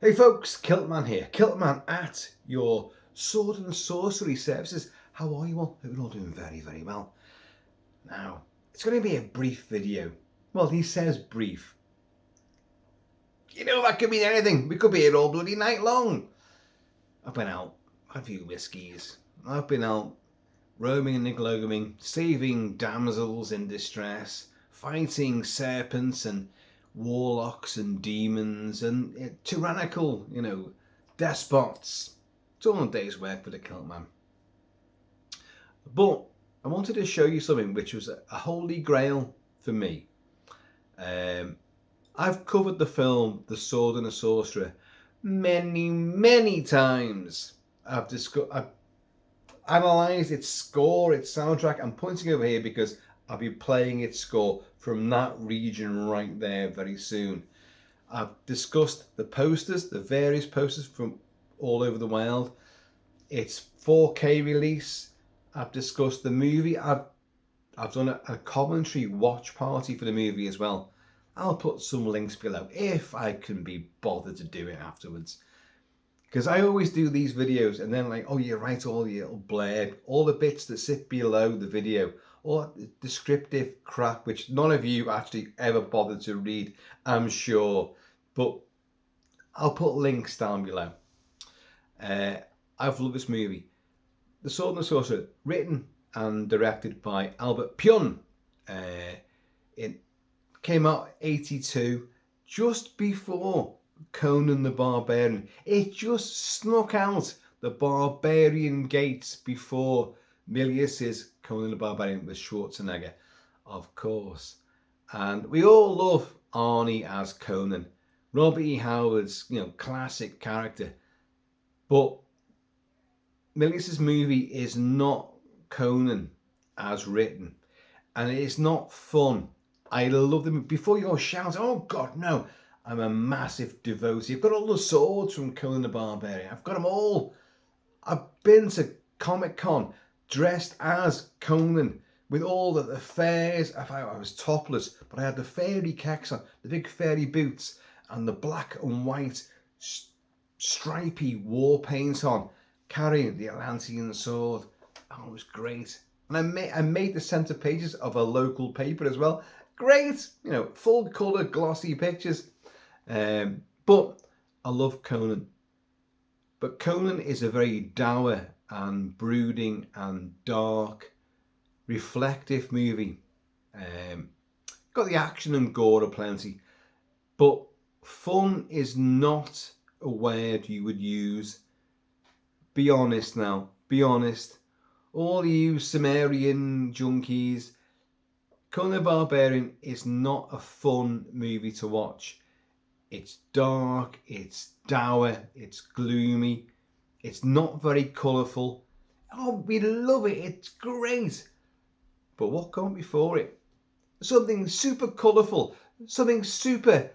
Hey folks, KILT-MAN here. KILT-MAN at your sword and sorcery services. How are you all? Hope you're all doing very, very well. Now, it's going to be a brief video. Well, he says brief. You know, that could mean anything. We could be here all bloody night long. I've been out, had a few whiskies. I've been out roaming and gloaming, saving damsels in distress, fighting serpents and warlocks and demons and tyrannical, despots. It's all a day's work for the KILT-MAN. But I wanted to show you something which was a holy grail for me. I've covered the film The Sword and the Sorcerer many times. I've analysed its score, its soundtrack. I'm pointing over here because I'll be playing its score from that region right there very soon. I've discussed the posters, the various posters from all over the world. Its 4K release. I've discussed the movie. I've done a commentary watch party for the movie as well. I'll put some links below if I can be bothered to do it afterwards. Because I always do these videos and then oh, you write all the little blurb, all the bits that sit below the video, all that descriptive crap which none of you actually ever bothered to read, I'm sure. But I'll put links down below. I've loved this movie. The Sword and the Sorcerer, written and directed by Albert Pyun. It came out 82, just before Conan the Barbarian. It just snuck out the barbarian gates before Milius's Conan the Barbarian with Schwarzenegger, of course. And we all love Arnie as Conan, Robert E. Howard's classic character. But Milius's movie is not Conan as written, and it is not fun. I love them. Before you all shout, oh God, no. I'm a massive devotee. I've got all the swords from Conan the Barbarian. I've got them all. I've been to Comic-Con dressed as Conan with all the fairs. I was topless, but I had the fairy kecks on, the big fairy boots, and the black and white stripy war paint on, carrying the Atlantean sword. Oh, it was great. And I made the centre pages of a local paper as well. Great, full colour glossy pictures. But I love Conan. But Conan is a very dour and brooding and dark, reflective movie. Got the action and gore aplenty, but fun is not a word you would use. Be honest now, be honest. All you Sumerian junkies, Conan the Barbarian is not a fun movie to watch. It's dark, it's dour, it's gloomy, it's not very colourful. Oh, we love it, it's great. But what came before it? Something super colourful, something super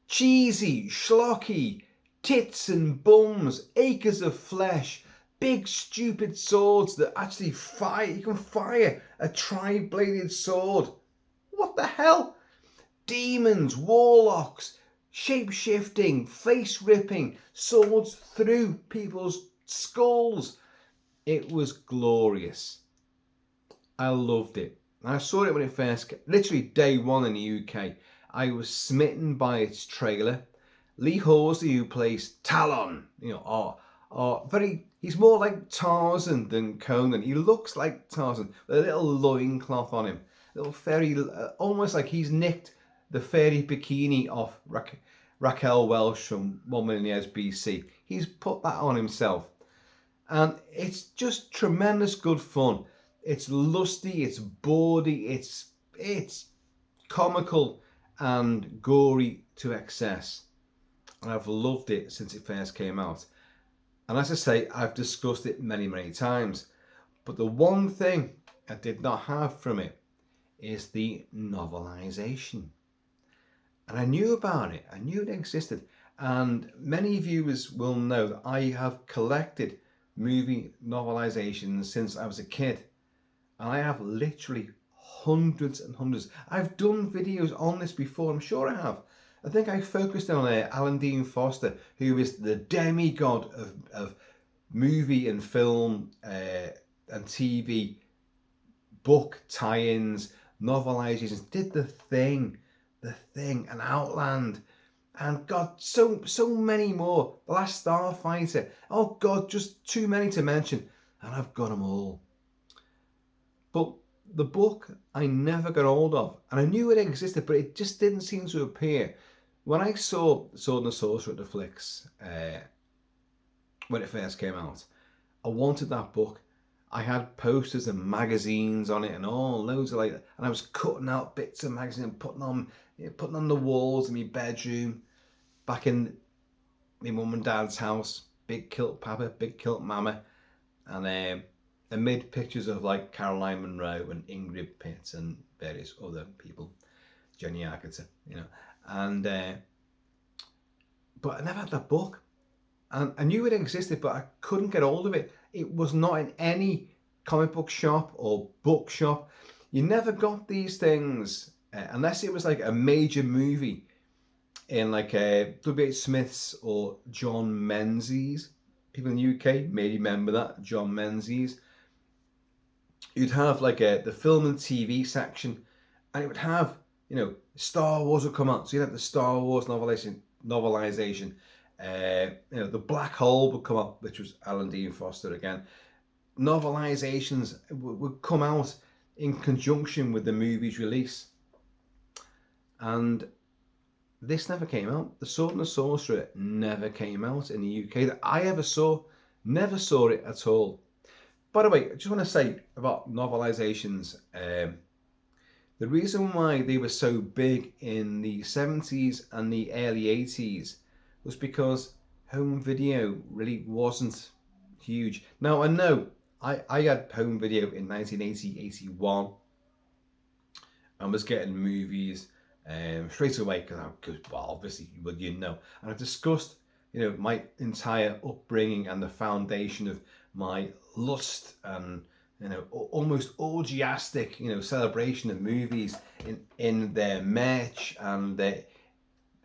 cheesy, schlocky, tits and bums, acres of flesh, big stupid swords that actually fire. You can fire a tri-bladed sword. What the hell? Demons, warlocks, shape-shifting, face-ripping, swords through people's skulls. It was glorious. I loved it. I saw it when it first came, literally day one in the UK. I was smitten by its trailer. Lee Horsley, who plays Talon, he's more like Tarzan than Conan. He looks like Tarzan with a little loincloth on him. Little fairy, almost like he's nicked the fairy bikini off Raquel Welch from 1 million years BC. He's put that on himself. And it's just tremendous good fun. It's lusty, it's bawdy, it's comical and gory to excess. And I've loved it since it first came out. And as I say, I've discussed it many times. But the one thing I did not have from it is the novelisation. And I knew about it. I knew it existed. And many viewers will know that I have collected movie novelizations since I was a kid. And I have literally hundreds and hundreds. I've done videos on this before, I'm sure I have. I think I focused on Alan Dean Foster, who is the demigod of movie and film and TV, book tie-ins, novelizations. Did the thing, and Outland, and God, so many more. The Last Starfighter. Oh God, just too many to mention, and I've got them all. But the book I never got hold of, and I knew it existed, but it just didn't seem to appear. When I saw Sword and the Sorcerer at the flicks, when it first came out, I wanted that book. I had posters and magazines on it and all loads of like, and I was cutting out bits of magazine and putting on the walls in my bedroom, back in my mum and dad's house. Big kilt papa, big kilt mama, and I made pictures of like Caroline Munro and Ingrid Pitt and various other people, Jenny Agutter, and but I never had that book, and I knew it existed, but I couldn't get hold of it. It was not in any comic book shop or bookshop. You never got these things unless it was like a major movie in like W.H. Smith's or John Menzies. People in the UK may remember that, John Menzies. You'd have like the film and TV section, and it would have, Star Wars would come out. So you'd have the Star Wars novelization. The Black Hole would come up, which was Alan Dean Foster again. Novelizations would come out in conjunction with the movie's release. And this never came out. The Sword and the Sorcerer never came out in the UK that I ever saw. Never saw it at all. By the way, I just want to say about novelizations, the reason why they were so big in the 70s and the early 80s was because home video really wasn't huge. Now, I know I had home video in 1980, 81 and was getting movies straight away because, well, obviously, and I discussed, my entire upbringing and the foundation of my lust and almost orgiastic celebration of movies in their merch and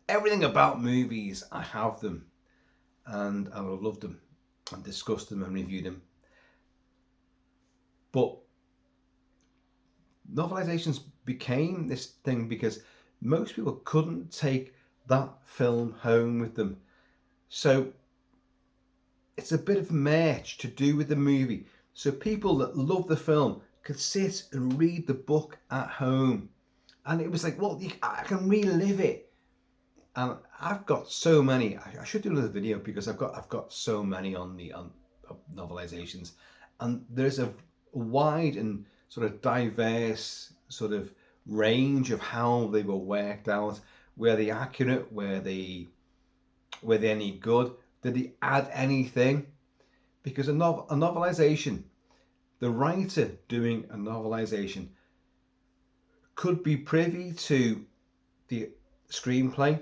everything about movies. I have them, and I would have loved them and discussed them and reviewed them. But novelizations became this thing because most people couldn't take that film home with them. So it's a bit of merch to do with the movie. So people that love the film could sit and read the book at home. And it was like, well, I can relive it. And I've got so many. I should do another video because I've got so many on novelizations. And there's a wide and sort of diverse sort of range of how they were worked out. Were they accurate? Were they any good? Did they add anything? Because a novelization, the writer doing a novelization could be privy to the screenplay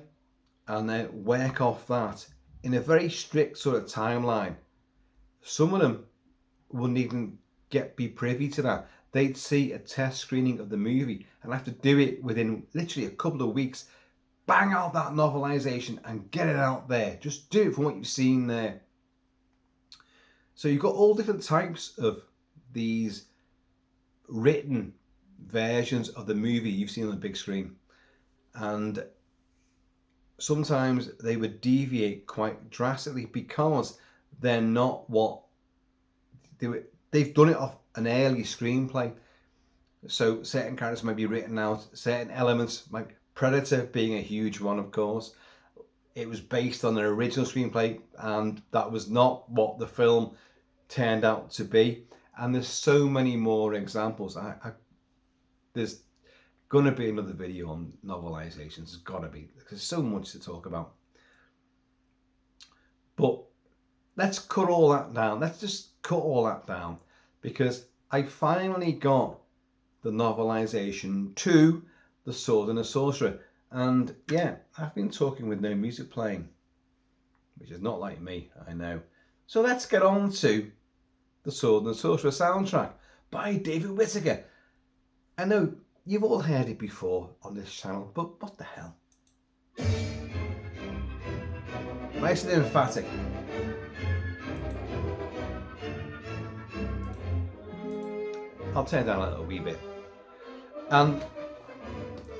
and then work off that in a very strict sort of timeline. Some of them wouldn't even be privy to that. They'd see a test screening of the movie and have to do it within literally a couple of weeks. Bang out that novelization and get it out there. Just do it from what you've seen there. So you've got all different types of these written versions of the movie you've seen on the big screen. And sometimes they would deviate quite drastically because they're not what they've done it off an early screenplay. So certain characters might be written out, certain elements, like Predator being a huge one, of course. It was based on an original screenplay, and that was not what the film turned out to be. And there's so many more examples. There's going to be another video on novelizations. There's got to be. There's so much to talk about. But let's cut all that down. Let's just cut all that down, because I finally got the novelization to The Sword and the Sorcerer. And yeah, I've been talking with no music playing, which is not like me, I know. So let's get on to The Sword and the Sorcerer soundtrack by David Whitaker. I know you've all heard it before on this channel, but what the hell? nice and emphatic. I'll turn down a little wee bit. And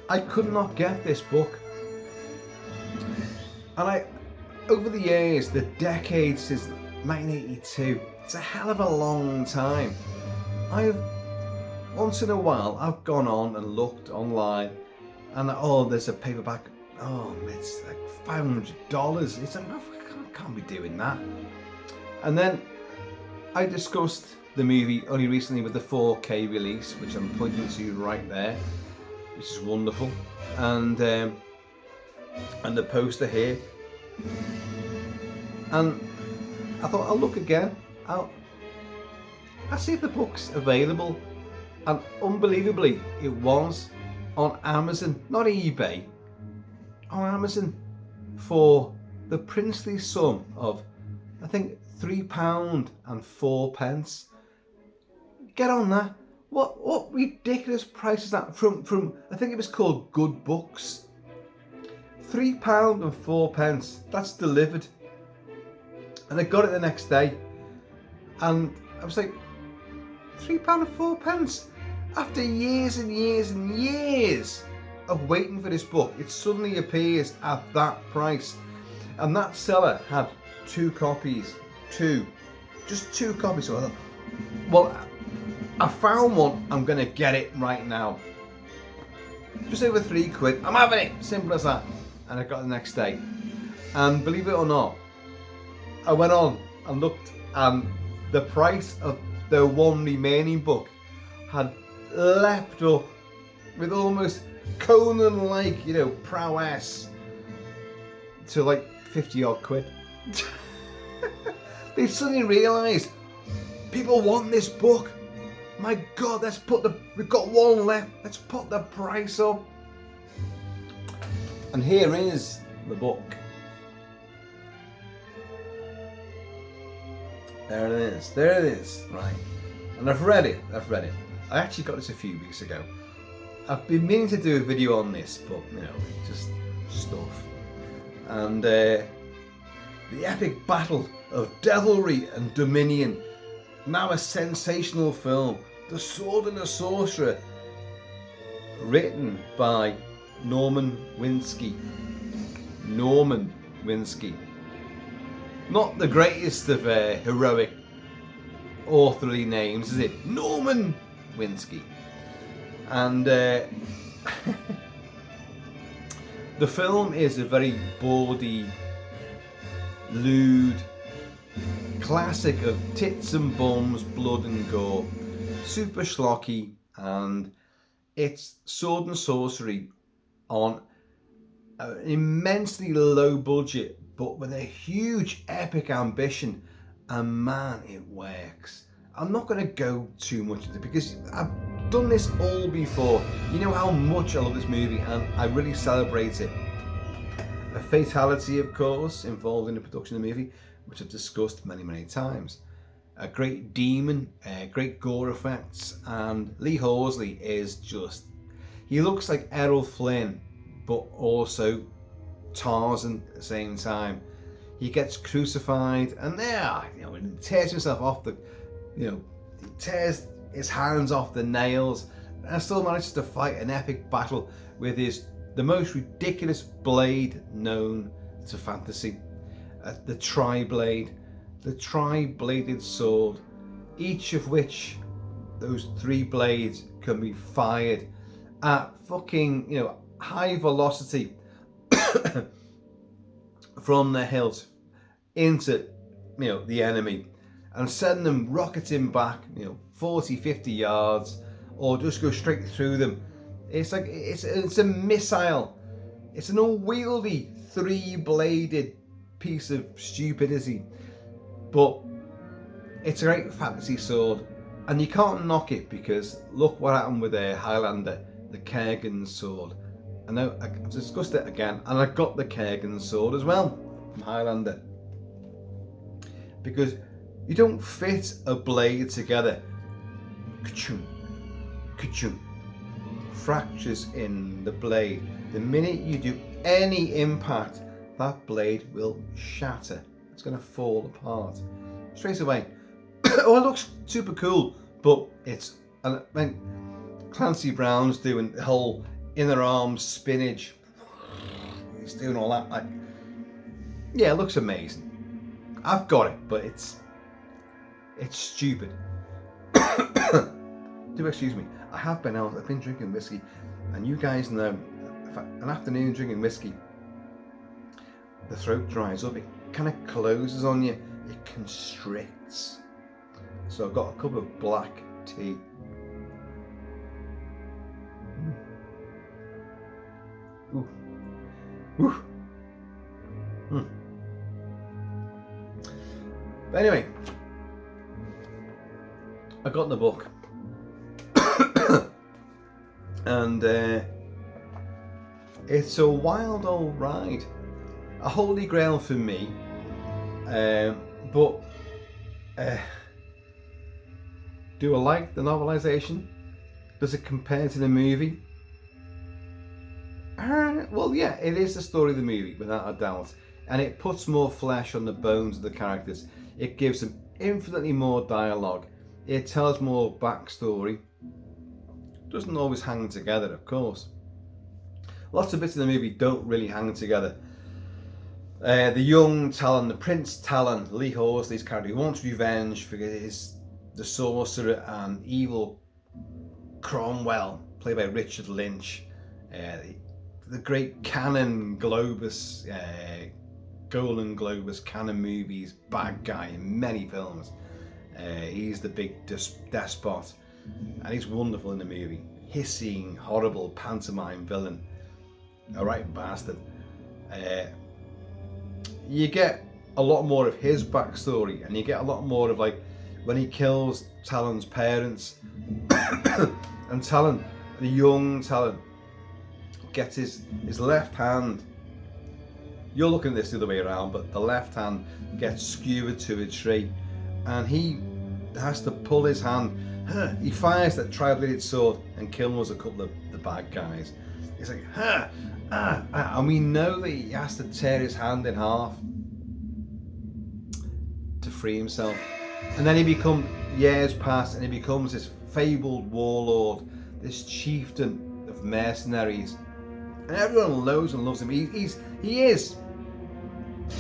I could not get this book. And over the years, the decades since 1982, it's a hell of a long time. Once in a while, I've gone on and looked online, and there's a paperback. Oh, it's like $500. It's like, I can't be doing that. And then I discussed the movie only recently with the 4K release, which I'm pointing to right there, which is wonderful, and the poster here. And I thought, I'll look again. I'll see if the book's available. And unbelievably, it was on Amazon, not eBay, on Amazon, for the princely sum of, I think, £3.04. Get on that. What ridiculous price is that from I think it was called Good Books. £3.04. That's delivered. And I got it the next day. And I was like, £3.04? After years and years and years of waiting for this book, it suddenly appears at that price. And that seller had 2 copies. Just 2 copies. So I thought, well, I found one, I'm going to get it right now. Just over £3. I'm having it. Simple as that. And I got it the next day. And believe it or not, I went on and looked, and the price of the one remaining book had leapt up with almost Conan-like, prowess to like 50 odd quid. They suddenly realised people want this book. My God, we've got one left. Let's put the price up. And here is the book. There it is, right. And I've read it. I actually got this a few weeks ago. I've been meaning to do a video on this, but just stuff. And the epic battle of devilry and dominion, now a sensational film, The Sword and the Sorcerer, written by Norman Winski. Not the greatest of heroic authorly names, is it? Norman Winski. And the film is a very bawdy, lewd classic of tits and bums, blood and gore. Super schlocky, and it's sword and sorcery on an immensely low budget, but with a huge epic ambition, and man, it works. I'm not going to go too much into it because I've done this all before. You know how much I love this movie, and I really celebrate it. A fatality, of course, involved in the production of the movie, which I've discussed many times. A great demon, great gore effects, and Lee Horsley is just, he looks like Errol Flynn, but also Tarzan at the same time. He gets crucified, and he tears himself off he tears his hands off the nails, and still manages to fight an epic battle with the most ridiculous blade known to fantasy, the tri-bladed sword, each of which, those 3 blades, can be fired at fucking high velocity from the hilt into the enemy, and send them rocketing back 40-50 yards, or just go straight through them. It's like it's a missile. It's an unwieldy 3-bladed piece of stupidity, but it's a great fantasy sword, and you can't knock it, because look what happened with their Highlander, the Kurgan sword. I know I've discussed it again, and I got the Kurgan sword as well from Highlander, because you don't fit a blade together. Ka-chung, ka-chung. Fractures in the blade. The minute you do any impact, that blade will shatter. It's going to fall apart straight away. Oh, it looks super cool, but it's, and when Clancy Brown's doing the whole inner arm spinach, he's doing all that, like, yeah, it looks amazing. I've got it, but it's stupid. Do excuse me. I have been out. I've been drinking whiskey, and you guys know, an afternoon drinking whiskey, the throat dries up. It kind of closes on you. It constricts. So I've got a cup of black tea. Ooh. Ooh. Mm. But anyway, I got the book, and it's a wild old ride, a holy grail for me. But do I like the novelisation? Does it compare to the movie? Well, yeah, it is the story of the movie, without a doubt. And it puts more flesh on the bones of the characters. It gives them infinitely more dialogue. It tells more backstory. Doesn't always hang together, of course. Lots of bits in the movie don't really hang together. The young Talon, the Prince Talon, Lee Horsley's character, who wants revenge for the Sorcerer and evil Cromwell, played by Richard Lynch. The great Canon Globus, Golden Globus Canon movies, bad guy in many films. He's the big despot, and he's wonderful in the movie. Hissing, horrible pantomime villain, a right bastard. You get a lot more of his backstory, and you get a lot more of, like, when he kills Talon's parents, and Talon, the young Talon, gets his left hand. You're looking at this the other way around, but the left hand gets skewered to a tree, and he has to pull his hand. He fires that tri-bladed sword and kills a couple of the bad guys. He's like, and we know that he has to tear his hand in half to free himself. And then years pass, and he becomes this fabled warlord, this chieftain of mercenaries, and everyone knows and loves him. He is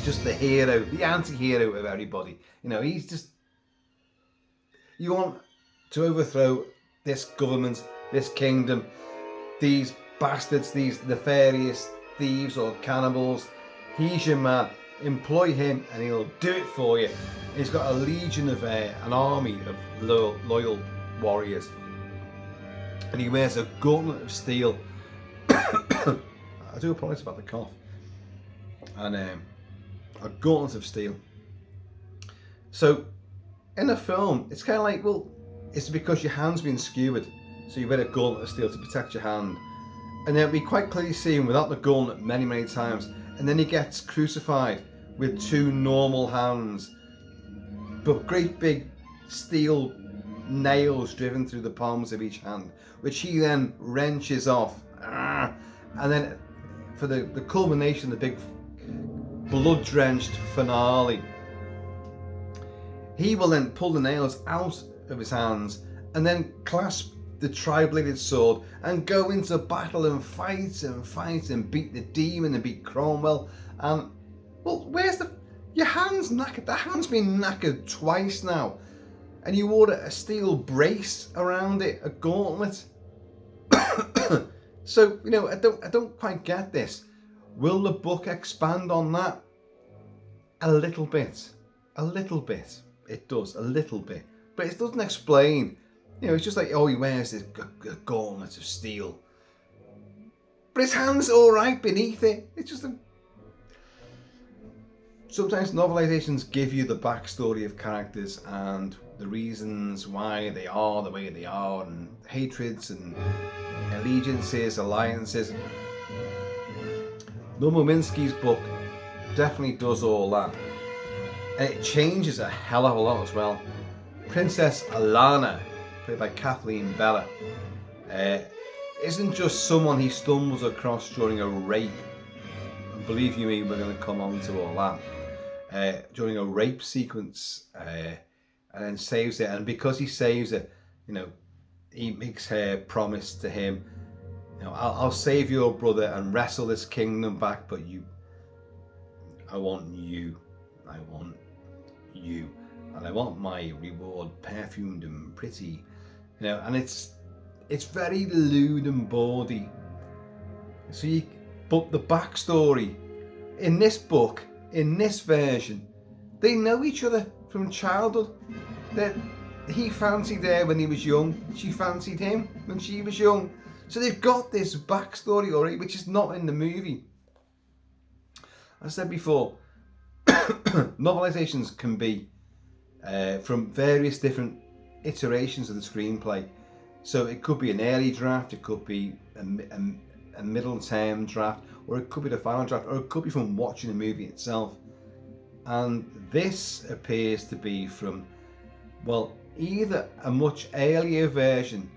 just the hero, the anti-hero of everybody. You know, he's just, you want to overthrow this government, this kingdom, these bastards, these nefarious thieves or cannibals. He's your man. Employ him and he'll do it for you. He's got a legion of an army of loyal warriors, and he wears a gauntlet of steel. I do apologise about the cough. And a gauntlet of steel. So in the film, it's kind of like, well, it's because your hand's been skewered, so you wear a gauntlet of steel to protect your hand. And then we quite clearly see him without the gauntlet many times, and then he gets crucified with two normal hands, but great big steel nails driven through the palms of each hand, which he then wrenches off. And then for the culmination, the big blood-drenched finale, he will then pull the nails out of his hands and then clasp the tri-bladed sword and go into battle and fight and beat the demon and beat Cromwell. And, well, where's your hand's knackered? The hand's been knackered twice now, and you wore a steel brace around it, a gauntlet. So, you know, I don't quite get this. Will the book expand on that? A little bit. It does, a little bit. But it doesn't explain. You know, it's just like, oh, he wears this gauntlet of steel, but his hand's all right beneath it. It's just sometimes novelizations give you the backstory of characters and the reasons why they are the way they are, and hatreds and allegiances, alliances. Norman Winski's book definitely does all that, and it changes a hell of a lot as well. Princess Alana, played by Kathleen Bella, isn't just someone he stumbles across during a rape believe you me, we're going to come on to all that. During a rape sequence, and then saves it. And because he saves it, you know, he makes her promise to him, you know, I'll save your brother and wrestle this kingdom back, but I want you, and I want my reward perfumed and pretty, you know. And it's very lewd and bawdy. So but the backstory in this book, in this version, they know each other from childhood. That he fancied her when he was young, she fancied him when she was young. So they've got this backstory already, which is not in the movie. As I said before, novelizations can be from various different iterations of the screenplay. So it could be an early draft, it could be a middle term draft, or it could be the final draft, or it could be from watching the movie itself. And this appears to be from, well, either a much earlier version,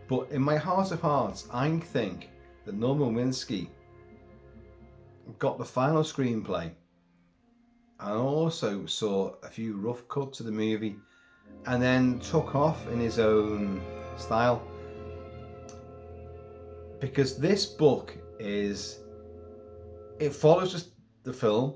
but in my heart of hearts, I think that Norman Winski got the final screenplay and also saw a few rough cuts of the movie and then took off in his own style. Because this book it follows just the film.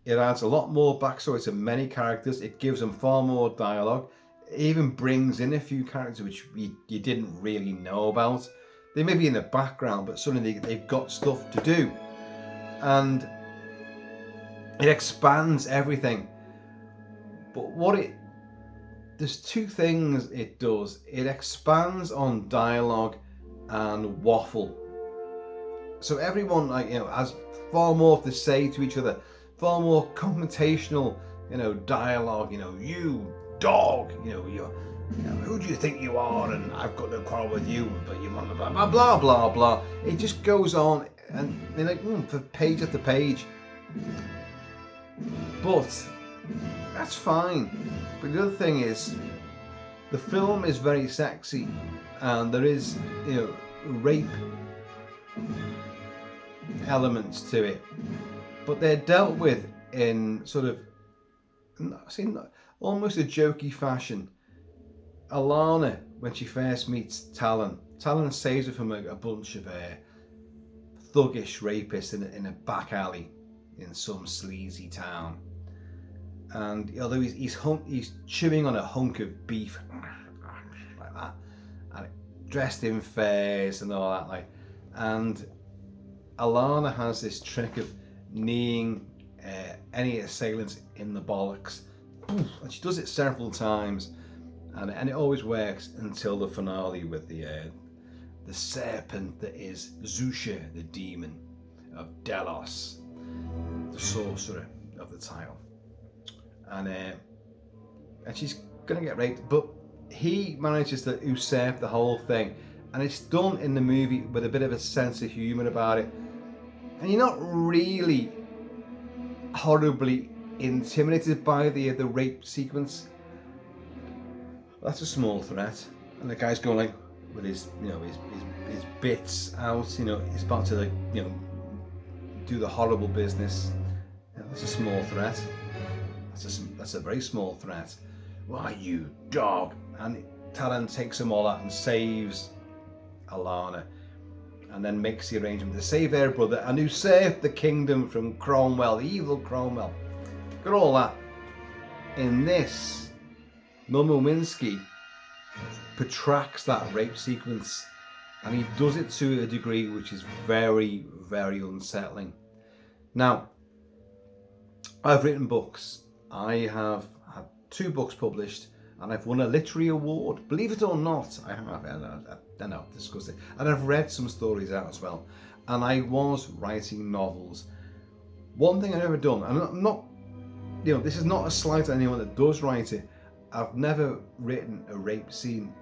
It adds a lot more backstory to many characters. It gives them far more dialogue. It even brings in a few characters which you didn't really know about. They may be in the background, but suddenly they've got stuff to do. And it expands everything. But there's two things it does. It expands on dialogue and waffle. So everyone, like, you know, has far more to say to each other, far more confrontational, you know, dialogue. You know, you dog, you know, who do you think you are? And I've got no quarrel with you, but you blah blah blah blah blah blah. It just goes on, and they're like for page after page. But that's fine. But the other thing is, the film is very sexy, and there is, you know, rape elements to it, but they're dealt with in sort of almost a jokey fashion. Alana, when she first meets Talon saves her from a bunch of thuggish rapists in a back alley in some sleazy town. And although he's chewing on a hunk of beef like that, and dressed in furs and all that, like, and Alana has this trick of kneeing any assailants in the bollocks, and she does it several times, and it always works until the finale with the serpent that is Zusha, the demon of Delos, the sorcerer of the title, and she's gonna get raped, but he manages to usurp the whole thing, and it's done in the movie with a bit of a sense of humour about it, and you're not really horribly intimidated by the rape sequence. That's a small threat, and the guy's going like with his, you know, his bits out, you know, he's about to, like, you know, do the horrible business. Yeah, that's a small threat. That's a very small threat. Why, you dog! And Talon takes them all out and saves Alana, and then makes the arrangement to save their brother and usurp the kingdom from Cromwell, the evil Cromwell. Got all that. In this, Norman Winski protracts that rape sequence, and he does it to a degree which is very, very unsettling. Now, I've written books. I have had 2 books published, and I've won a literary award. Believe it or not, I have. I know, I've discussed it. And I've read some stories out as well. And I was writing novels. One thing I've never done, and I'm not, you know, this is not a slight at anyone that does write it. I've never written a rape scene.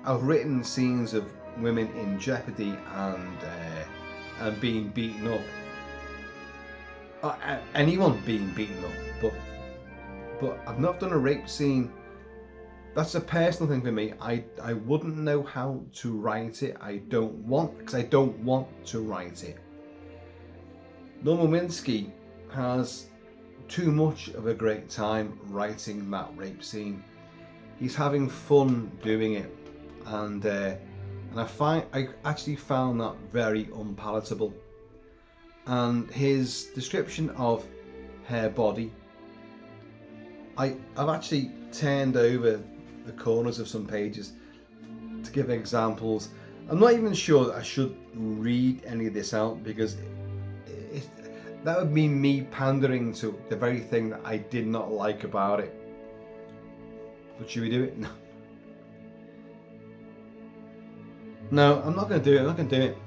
I've written scenes of women in jeopardy and being beaten up. Anyone being beaten up, but I've not done a rape scene. That's a personal thing for me. I wouldn't know how to write it. I don't want to write it. Norman Winski has too much of a great time writing that rape scene. He's having fun doing it, and I actually found that very unpalatable. And his description of her body, I've actually turned over the corners of some pages to give examples. I'm not even sure that I should read any of this out, because that would mean me pandering to the very thing that I did not like about it. But should we do it? No. No, I'm not going to do it. I'm not going to do it.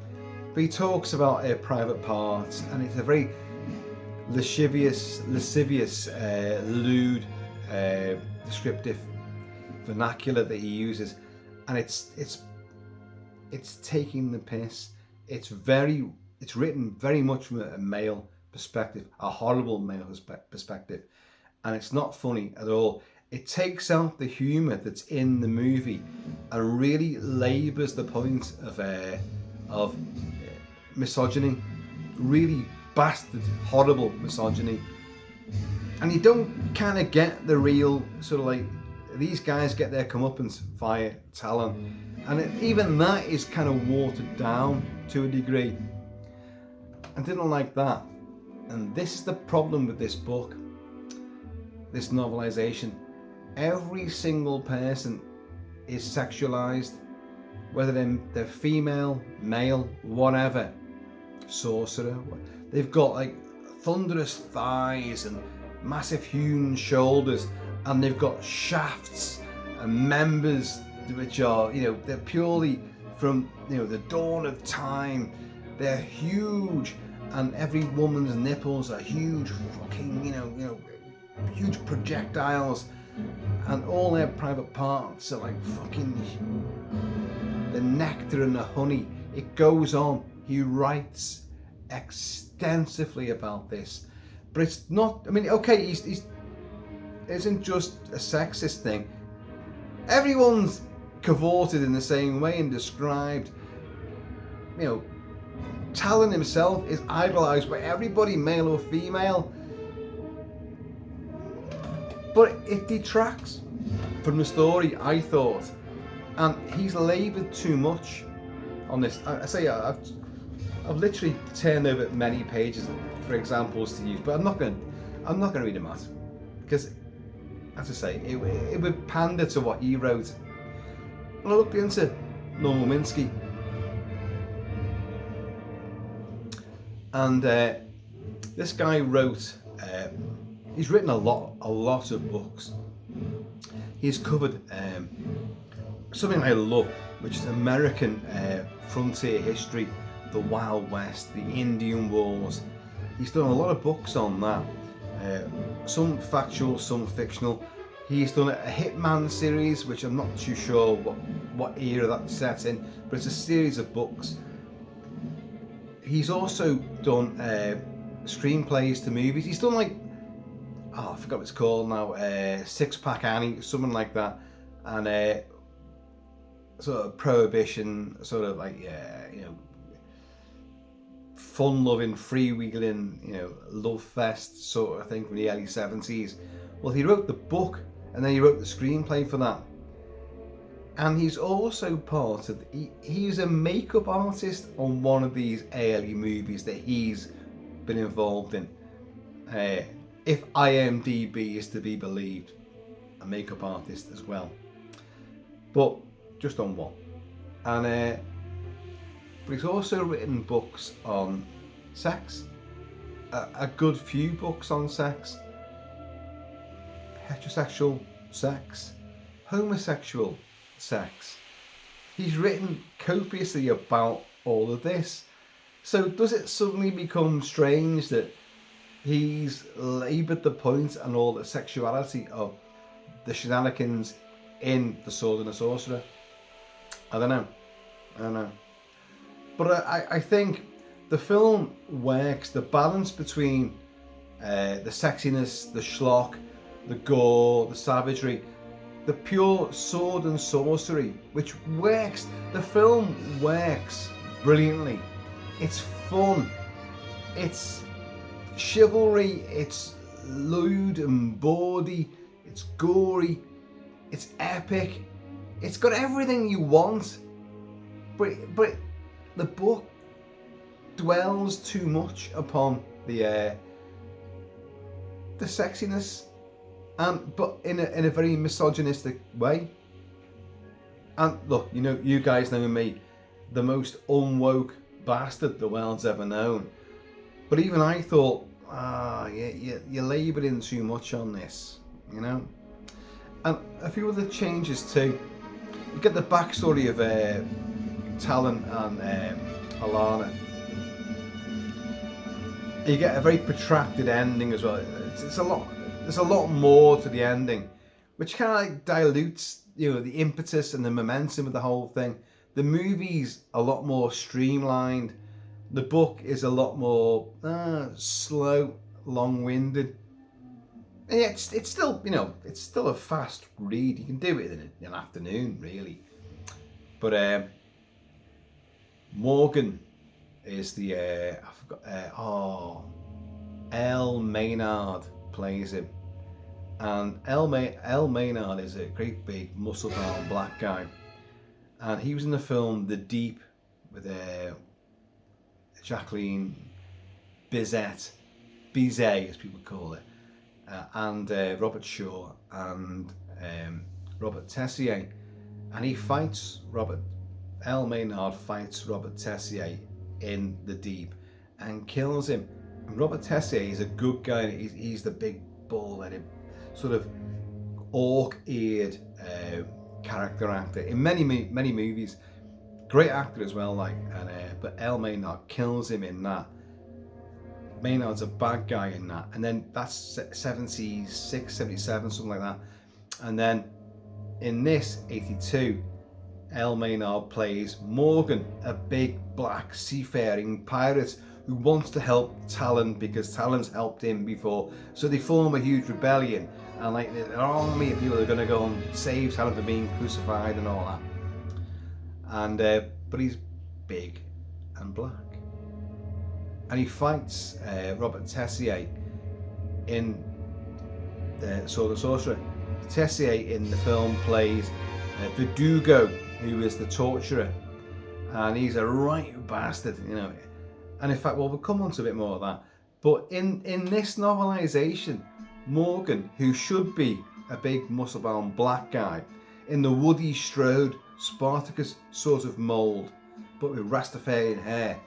But he talks about her private parts, and it's a very lascivious, lewd, descriptive vernacular that he uses, and it's taking the piss. It's written very much from a male perspective, a horrible male perspective, and it's not funny at all. It takes out the humour that's in the movie and really labours the point of misogyny, really bastard, horrible misogyny. And you don't kind of get the real sort of like, these guys get their comeuppance via talent, and even that is kind of watered down to a degree. I didn't like that, and this is the problem with this book, this novelisation. Every single person is sexualized, whether they're female, male, whatever. Sorcerer, they've got like thunderous thighs and massive hewn shoulders, and they've got shafts and members which are, they're purely from, the dawn of time. They're huge, and every woman's nipples are huge fucking, huge projectiles, and all their private parts are like fucking the nectar and the honey. It goes on. He writes extensively about this, but it's not, okay, he's isn't just a sexist thing. Everyone's cavorted in the same way and described. Talon himself is idolized by everybody, male or female, but it detracts from the story, I thought, and he's laboured too much on this. I say I've literally turned over many pages for examples to use, but I'm not going to read them out, because, as I say, it would pander to what he wrote. And I looked into Norman Winski, and this guy wrote. He's written a lot of books. He's covered something I love, which is American frontier history, the Wild West, the Indian Wars. He's done a lot of books on that, some factual, some fictional. He's done a Hitman series, which I'm not too sure what era that's set in, but it's a series of books. He's also done screenplays to movies. He's done like, I forgot what it's called now, Six Pack Annie, something like that, and sort of Prohibition, sort of like, fun-loving, freewheeling, love fest sort of thing from the early 70s. Well, he wrote the book, and then he wrote the screenplay for that. And he's also part of, he's a makeup artist on one of these early movies that he's been involved in. If IMDb is to be believed, a makeup artist as well. But just on one. And but he's also written books on sex. A good few books on sex. Heterosexual sex. Homosexual sex. He's written copiously about all of this. So does it suddenly become strange that he's laboured the point and all the sexuality of the shenanigans in The Sword and the Sorcerer? I don't know. But I think the film works. The balance between the sexiness, the schlock, the gore, the savagery, the pure sword and sorcery, which works. The film works brilliantly. It's fun. It's chivalry, it's lewd and bawdy, it's gory, it's epic, it's got everything you want, but the book dwells too much upon the sexiness, but in a very misogynistic way. And look, you know, you guys know me, the most unwoke bastard the world's ever known. But even I thought, you're labouring too much on this, you know. And a few other changes too. You get the backstory of Talon and Alana. You get a very protracted ending as well. It's a lot. There's a lot more to the ending, which kind of like dilutes, you know, the impetus and the momentum of the whole thing. The movie's a lot more streamlined. The book is a lot more slow, long-winded. And yeah, it's still, you know, it's still a fast read. You can do it in an afternoon, really. But Morgan is the Elle Maynard plays him, and Elle Maynard is a great big muscle-bound black guy, and he was in the film The Deep with Jacqueline Bizet as people call it, and Robert Shaw and Robert Tessier, and he fights Elle Maynard fights Robert Tessier in The Deep and kills him. And Robert Tessier is a good guy. He's the big bull-headed, sort of orc-eared character actor in many movies. Great actor as well, like, and but Elle Maynard kills him in that. Maynard's a bad guy in that, and then that's 76, 77, something like that. And then in this 82, Elle Maynard plays Morgan, a big black seafaring pirate who wants to help Talon because Talon's helped him before. So they form a huge rebellion, and like an army of people are going to go and save Talon from being crucified and all that. And but he's big and black, and he fights Robert Tessier in the Sorcerer. Tessier in the film plays Verdugo, who is the torturer, and he's a right bastard, you know. And in fact, well, we'll come on to a bit more of that. But in this novelisation, Morgan, who should be a big muscle-bound black guy in the Woody Strode Spartacus sort of mould, but with Rastafarian hair,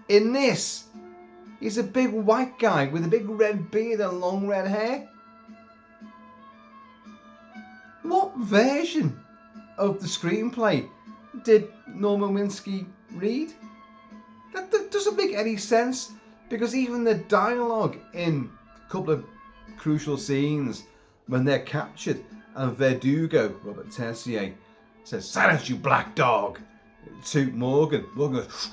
in this, he's a big white guy with a big red beard and long red hair. What version of the screenplay did Norman Winski read? That doesn't make any sense, because even the dialogue in a couple of crucial scenes when they're captured and Verdugo, Robert Tessier, says, "Silence, you black dog," to Morgan. Morgan goes,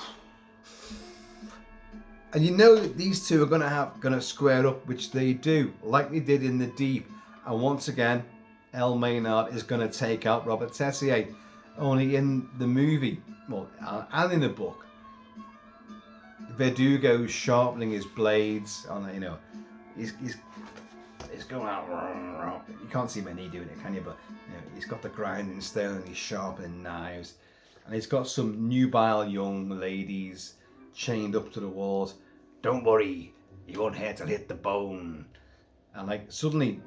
and you know that these two are gonna square up, which they do, like they did in The Deep. And once again, Elle Maynard is going to take out Robert Tessier. Only in the movie, well, and in the book, Verdugo's sharpening his blades on, you know, he's going out. You can't see many doing it, can you? But you know, he's got the grinding stone and he's sharpening knives, and he's got some nubile young ladies chained up to the walls. "Don't worry, you won't hurt till hit the bone." And like suddenly,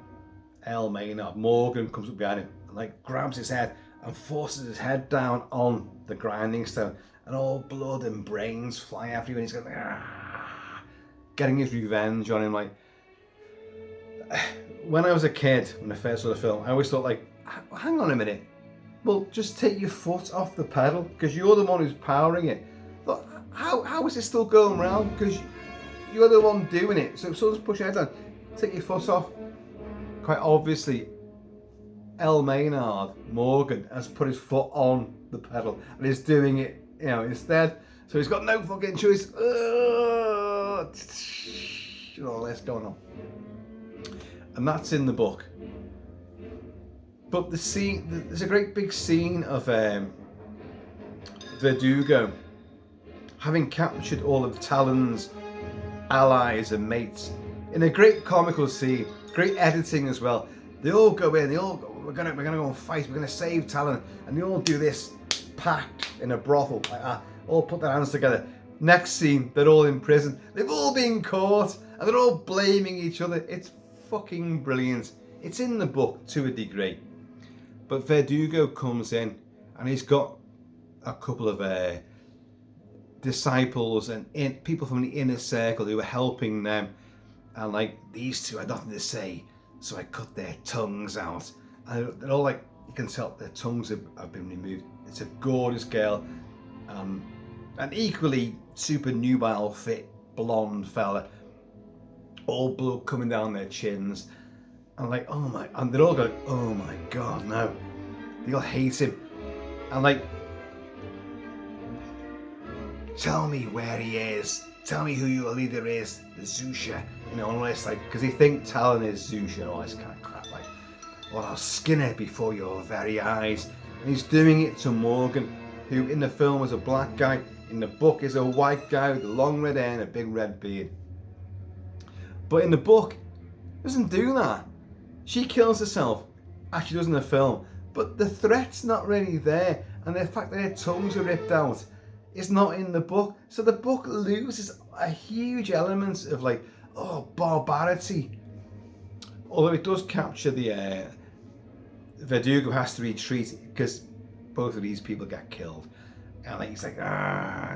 Elle Maynard, Morgan, comes up behind him and like grabs his head and forces his head down on the grinding stone, and all blood and brains fly after him, and he's going, getting his revenge on him. Like, when I was a kid, when I first saw the film, I always thought, like, hang on a minute, well, just take your foot off the pedal, because you're the one who's powering it. But how is it still going round? Because you're the one doing it. So if someone's pushing your head down, take your foot off. Quite obviously, Elle Maynard, Morgan, has put his foot on the pedal and is doing it, you know, instead. So he's got no fucking choice. All this going on. And that's in the book. But the scene, there's a great big scene of Verdugo having captured all of Talon's allies and mates in a great comical scene, great editing as well. They all go in, we're gonna go and fight, we're gonna save Talon, and they all do this pact in a brothel like that, all put their hands together. Next scene, they're all in prison. They've all been caught and they're all blaming each other. It's fucking brilliant. It's in the book to a degree. But Verdugo comes in and he's got a couple of disciples and people from the inner circle who are helping them. And like, these two had nothing to say, so I cut their tongues out. And they're all like, you can tell their tongues have been removed. It's a gorgeous girl. An equally super nubile fit blonde fella, all blood coming down their chins, and like, oh my, and they're all going, oh my god, no, they all hate him, and like, tell me where he is, tell me who your leader is, the Zusha, you know, and all this, like, because they think Talon is Zusha and all this kind of crap, like, well, I'll skin it before your very eyes. And he's doing it to Morgan, who in the film was a black guy, in the book is a white guy with long red hair and a big red beard. But in the book, he doesn't do that. She kills herself, as she does in the film, but the threat's not really there, and the fact that her tongues are ripped out is not in the book. So the book loses a huge element of like, oh, barbarity. Although it does capture the Verdugo has to retreat because both of these people get killed. And like, he's like,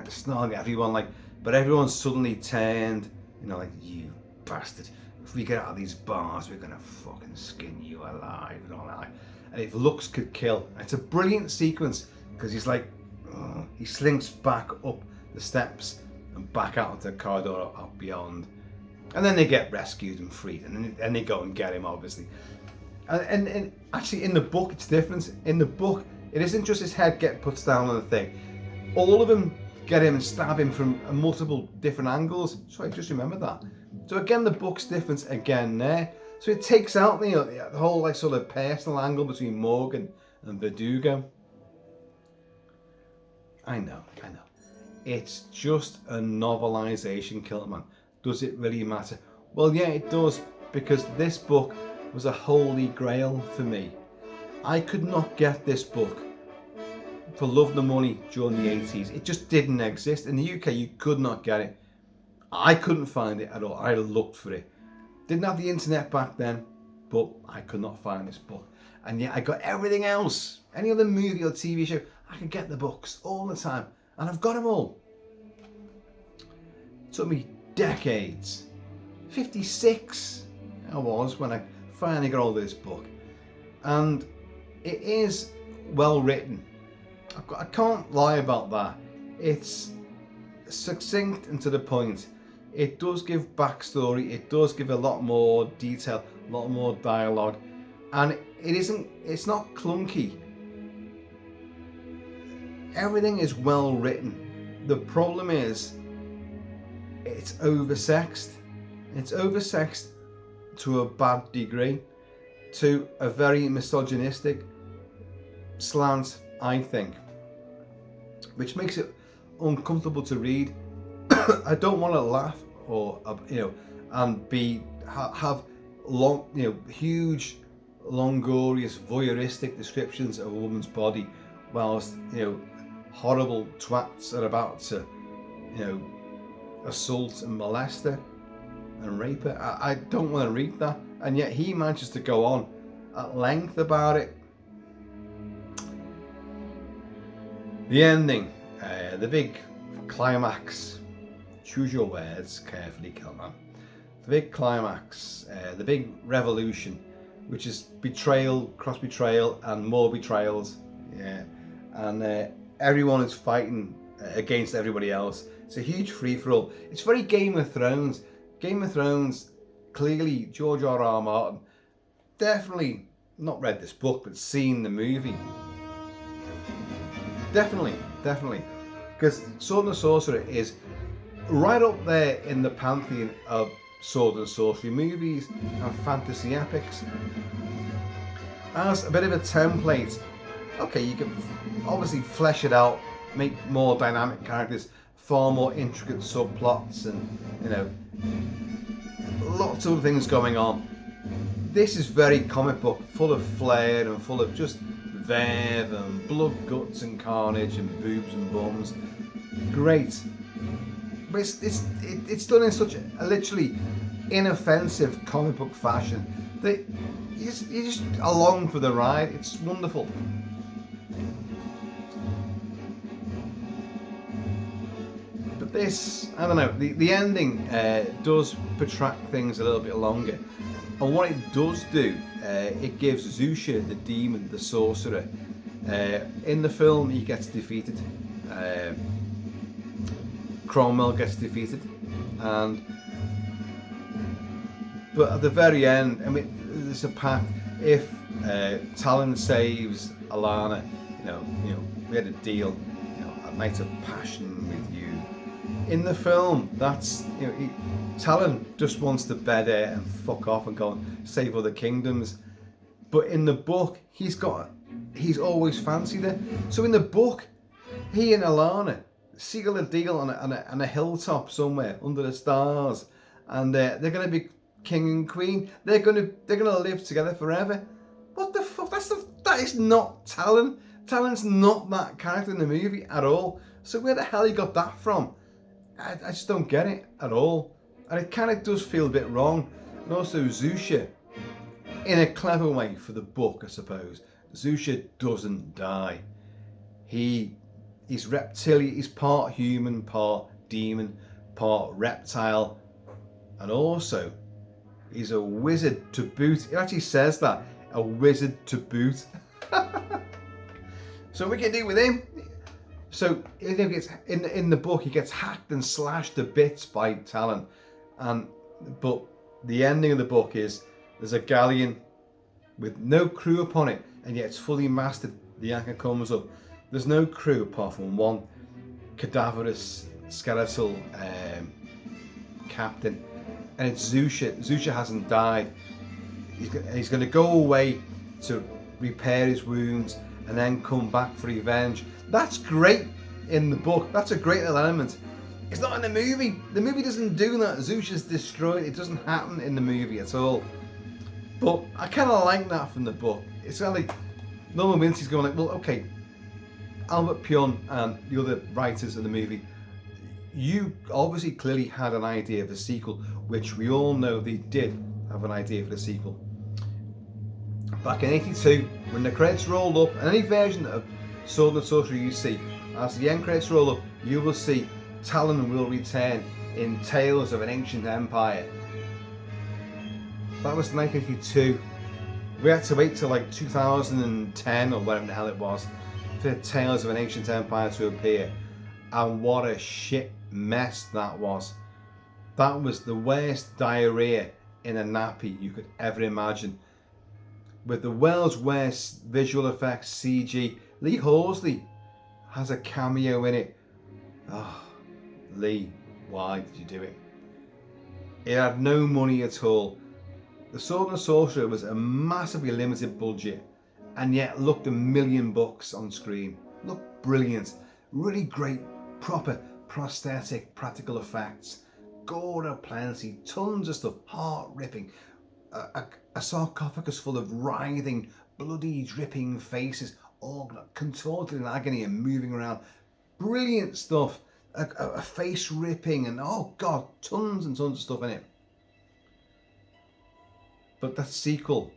snarling at everyone, like, but everyone's suddenly turned, you know, like, you bastard, if we get out of these bars, we're gonna fucking skin you alive and all that. And if looks could kill, it's a brilliant sequence because he's like, he slinks back up the steps and back out into the corridor out beyond, and then they get rescued and freed, and then they go and get him, obviously. And actually, in the book, it's different. In the book, it isn't just his head get put down on the thing. All of them get him and stab him from multiple different angles. So I just remember that. So again, the book's different again there. So it takes out the whole like sort of personal angle between Morgan and Verdugo. I know. It's just a novelisation, KILT-MAN. Does it really matter? Well, yeah, it does, because this book was a holy grail for me. I could not get this book for love nor money during the 80s. It just didn't exist. In the UK, you could not get it. I couldn't find it at all. I looked for it. Didn't have the internet back then, but I could not find this book. And yet I got everything else. Any other movie or TV show, I could get the books all the time. And I've got them all. It took me decades. 56 I was when I finally got all this book. And it is well written. I can't lie about that. It's succinct and to the point. It does give backstory. It does give a lot more detail, a lot more dialogue, and it's not clunky. Everything is well written. The problem is it's oversexed. It's oversexed to a bad degree, to a very misogynistic slant, I think, which makes it uncomfortable to read. I don't want to laugh or and have long, huge, longanious, voyeuristic descriptions of a woman's body, whilst horrible twats are about to assault and molest her and rape her. I don't want to read that, and yet he manages to go on at length about it. The ending, the big climax, choose your words carefully, KILT-MAN. The big climax, the big revolution, which is betrayal, cross betrayal, and more betrayals. Yeah, and everyone is fighting against everybody else. It's a huge free for all. It's very Game of Thrones. Game of Thrones, clearly George R.R. Martin, definitely not read this book, but seen the movie. Definitely. Because Sword and Sorcerer is right up there in the pantheon of sword and sorcery movies and fantasy epics. As a bit of a template, okay, you can obviously flesh it out, make more dynamic characters, far more intricate subplots and, you know, lots of things going on. This is very comic book, full of flair and full of just verve and blood, guts and carnage and boobs and bums. Great. But it's done in such a literally inoffensive comic book fashion that you're just along for the ride. It's wonderful. But this, I don't know, the ending does protract things a little bit longer. And what it does do, it gives Zusha, the demon, the sorcerer, in the film he gets defeated. Cromwell gets defeated, but at the very end, I mean, there's a pact. If Talon saves Alana, you know, we had a deal. You know, a night of passion with you. In the film, that's, you know, Talon just wants to bed it and fuck off and go and save other kingdoms. But in the book, he's always fancied her. So in the book, he and Alana seal a deal on a hilltop somewhere under the stars, and they're going to be king and queen. They're going to live together forever. What the fuck? That is not Talon. Talon's not that character in the movie at all. So where the hell he got that from? I just don't get it at all. And it kind of does feel a bit wrong. And also Zusha, in a clever way for the book, I suppose, Zusha doesn't die. He's reptilian, he's part human, part demon, part reptile, and also he's a wizard to boot. It actually says that, a wizard to boot. So we can do with him. So in the book, he gets hacked and slashed to bits by Talon, but the ending of the book is there's a galleon with no crew upon it, and yet it's fully masted. The anchor comes up. There's no crew apart from one cadaverous skeletal captain, and it's Zusha. Zusha hasn't died. He's going to go away to repair his wounds and then come back for revenge. That's great in the book. That's a great little element. It's not in the movie. The movie doesn't do that. Zusha's destroyed. It doesn't happen in the movie at all. But I kind of like that from the book. It's like Norman Winski's going like, well, okay, Albert Pyun and the other writers of the movie, you obviously clearly had an idea for a sequel, which we all know they did have an idea for the sequel. Back in '82, when the credits rolled up, and any version of Sword and Sorcerer you see, as the end credits roll up, you will see Talon will return in Tales of an Ancient Empire. That was 1982. We had to wait till like 2010 or whatever the hell it was for Tales of an Ancient Empire to appear. And what a shit mess that was. That was the worst diarrhea in a nappy you could ever imagine. With the world's worst visual effects CG. Lee Horsley has a cameo in it. Oh, Lee, why did you do it? It had no money at all. The Sword and Sorcerer was a massively limited budget, and yet looked $1 million on screen. Looked brilliant. Really great, proper prosthetic practical effects. Gore aplenty, tons of stuff, heart-ripping. A sarcophagus full of writhing, bloody, dripping faces, all contorted in agony and moving around. Brilliant stuff. A face ripping, and oh god, tons and tons of stuff in it. But that sequel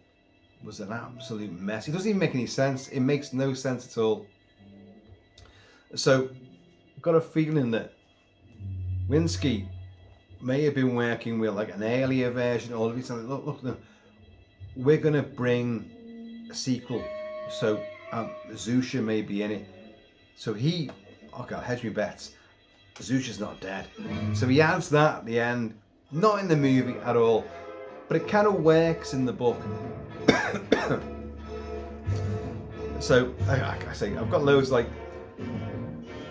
was an absolute mess. It doesn't even make any sense. It makes no sense at all. So I've got a feeling that Winski may have been working with like an earlier version, or look, we're going to bring a sequel. So Zusha may be in it. So I'll hedge my bets. Zusha's not dead. So he adds that at the end. Not in the movie at all. But it kind of works in the book. So, I say, I've got loads like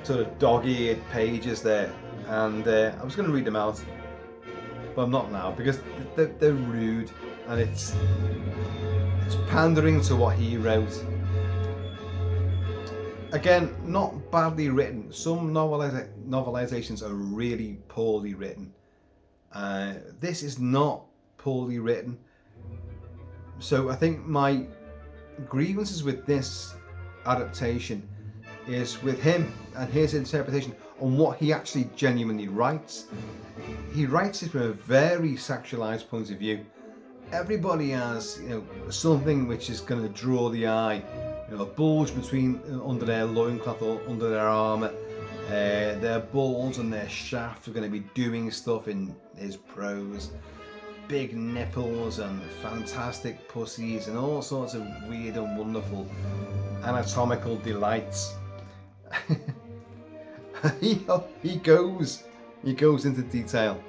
sort of dog-eared pages there. And I was going to read them out. But I'm not now because they're rude. And it's pandering to what he wrote. Again, not badly written. Some novelizations are really poorly written. This is not poorly written. So I think my grievances with this adaptation is with him and his interpretation on what he actually genuinely writes. He writes it from a very sexualized point of view. Everybody has, something which is going to draw the eye. A bulge between under their loincloth or under their armour. Their balls and their shaft are going to be doing stuff in his prose. Big nipples and fantastic pussies and all sorts of weird and wonderful anatomical delights. he goes into detail.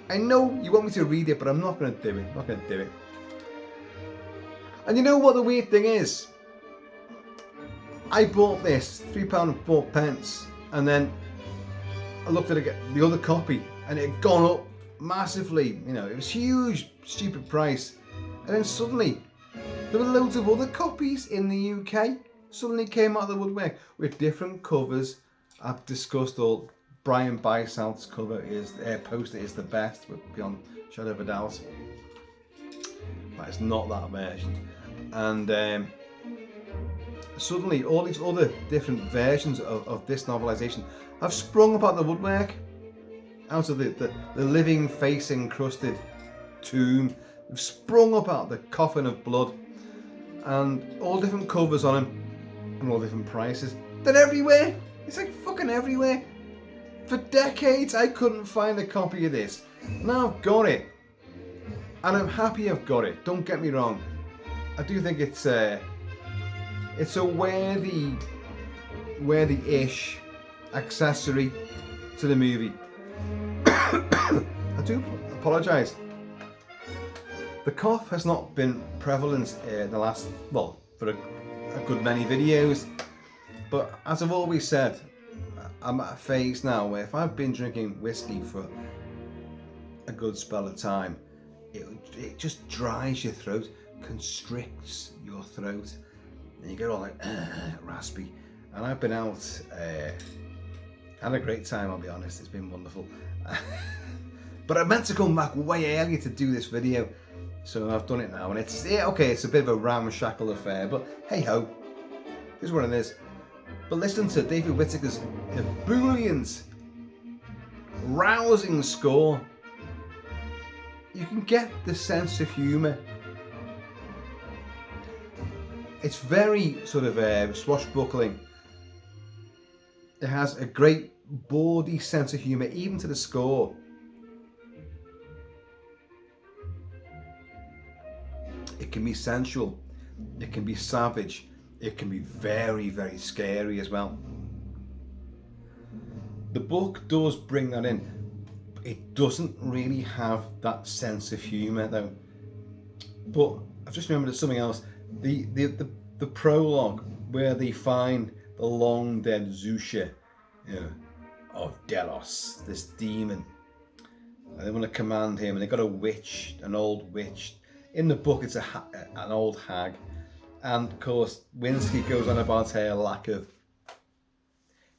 I know you want me to read it, but I'm not going to do it. And you know what the weird thing is? I bought this £3.04, and then I looked at the other copy, and it had gone up massively. It was huge, stupid price. And then suddenly, there were loads of other copies in the UK. Suddenly came out of the woodwork with different covers. I've discussed all. Brian Bysouth's cover poster is the best, beyond shadow of a doubt. But it's not that version. And suddenly all these other different versions of this novelisation have sprung up out of the woodwork, out of the living face encrusted tomb. They've sprung up out of the coffin of blood, and all different covers on them and all different prices. They're everywhere. It's like fucking everywhere. For decades I couldn't find a copy of this. Now I've got it, and I'm happy I've got it. Don't get me wrong. I do think it's a worthy-ish accessory to the movie. I do apologise. The cough has not been prevalent in the last, for a good many videos. But as I've always said, I'm at a phase now where if I've been drinking whiskey for a good spell of time, it just dries your throat, constricts your throat, and you get all like raspy. And I've been out, had a great time, I'll be honest. It's been wonderful. But I meant to come back way earlier to do this video, so I've done it now. And it's a bit of a ramshackle affair, but hey ho, here's what it is. But listen to David Whitaker's ebullient, rousing score. You can get the sense of humour. It's very sort of swashbuckling. It has a great bawdy sense of humour, even to the score. It can be sensual. It can be savage. It can be very, very scary as well. The book does bring that in. It doesn't really have that sense of humour though. But I've just remembered something else. The prologue where they find the long dead Zusha, of Delos, this demon. And they want to command him, and they've got a witch, an old witch. In the book, it's an old hag. And of course, Winski goes on about her lack of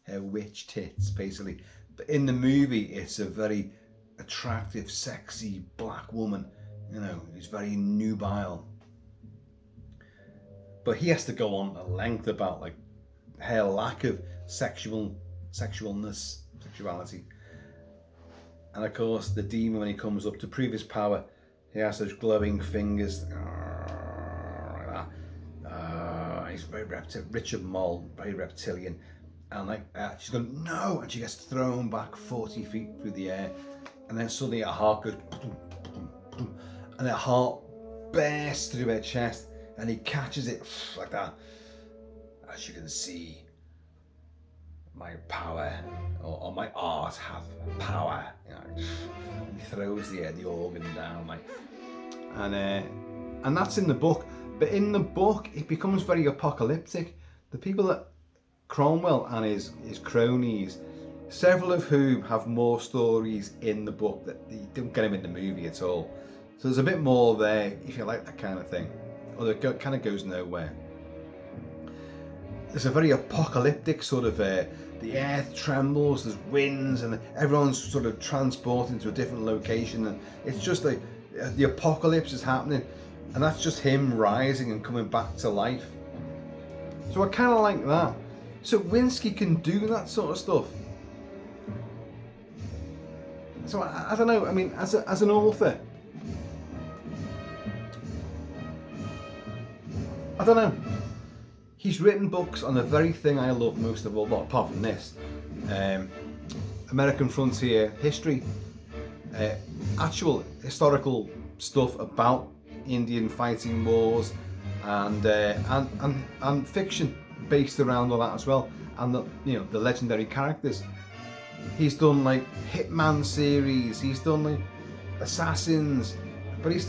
her witch tits, basically. But in the movie, it's a very attractive, sexy black woman, who's very nubile. But he has to go on at length about like her lack of sexuality. And of course, the demon, when he comes up to prove his power, he has those glowing fingers. He's very Richard Moll, very reptilian, and she's going no, and she gets thrown back 40 feet through the air, and then suddenly her heart goes, and her heart bursts through her chest, and he catches it like that. As you can see, my power or my art have power. And he throws the organ down, and that's in the book. But in the book, it becomes very apocalyptic. The people that Cromwell and his cronies, several of whom have more stories in the book that you don't get them in the movie at all. So there's a bit more there if you like that kind of thing. Although it kind of goes nowhere. there's a very apocalyptic sort of, the earth trembles, there's winds, and everyone's sort of transported to a different location, and it's just like the apocalypse is happening, and that's just him rising and coming back to life. So I kind of like that. So Winski can do that sort of stuff. So I don't know, I mean, as an author, I don't know. He's written books on the very thing I love most of all, well, apart from this, American frontier history, actual historical stuff about Indian fighting wars, and fiction based around all that as well, and the legendary characters. He's done like Hitman series, he's done like Assassins, but he's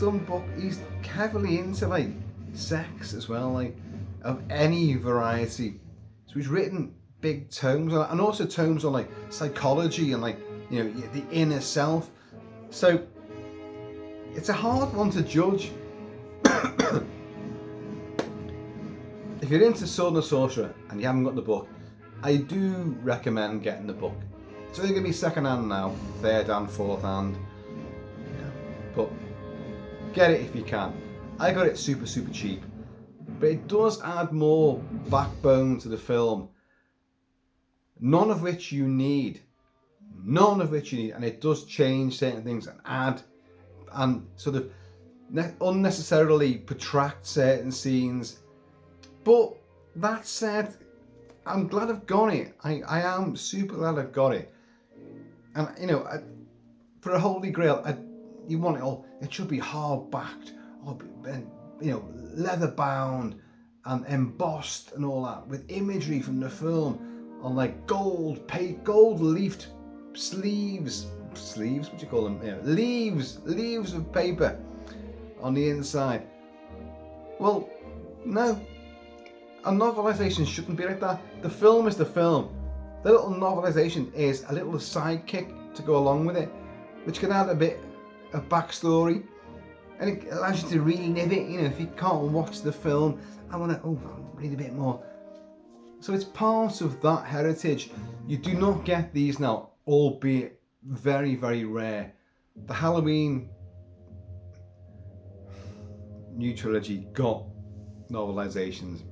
heavily into like sex as well, like of any variety. So he's written big tomes on, and also tomes on like psychology and like the inner self. So it's a hard one to judge. If you're into Sword and Sorcerer and you haven't got the book, I do recommend getting the book. It's only going to be second hand now, third hand, fourth hand, but get it if you can. I got it super cheap, but it does add more backbone to the film, none of which you need, and it does change certain things and add and sort of unnecessarily protract certain scenes. But that said, I'm glad I've got it. I am super glad I've got it. And for a holy grail, you want it all. It should be hard backed, leather bound and embossed and all that, with imagery from the film on like gold leafed sleeves. What do you call them? Leaves of paper on the inside. Well, no. A novelisation shouldn't be like that. The film is the film. The little novelisation is a little sidekick to go along with it, which can add a bit of backstory, and it allows you to relive it. If you can't watch the film, I want to read a bit more. So it's part of that heritage. You do not get these now, albeit very, very rare. The Halloween new trilogy got novelizations.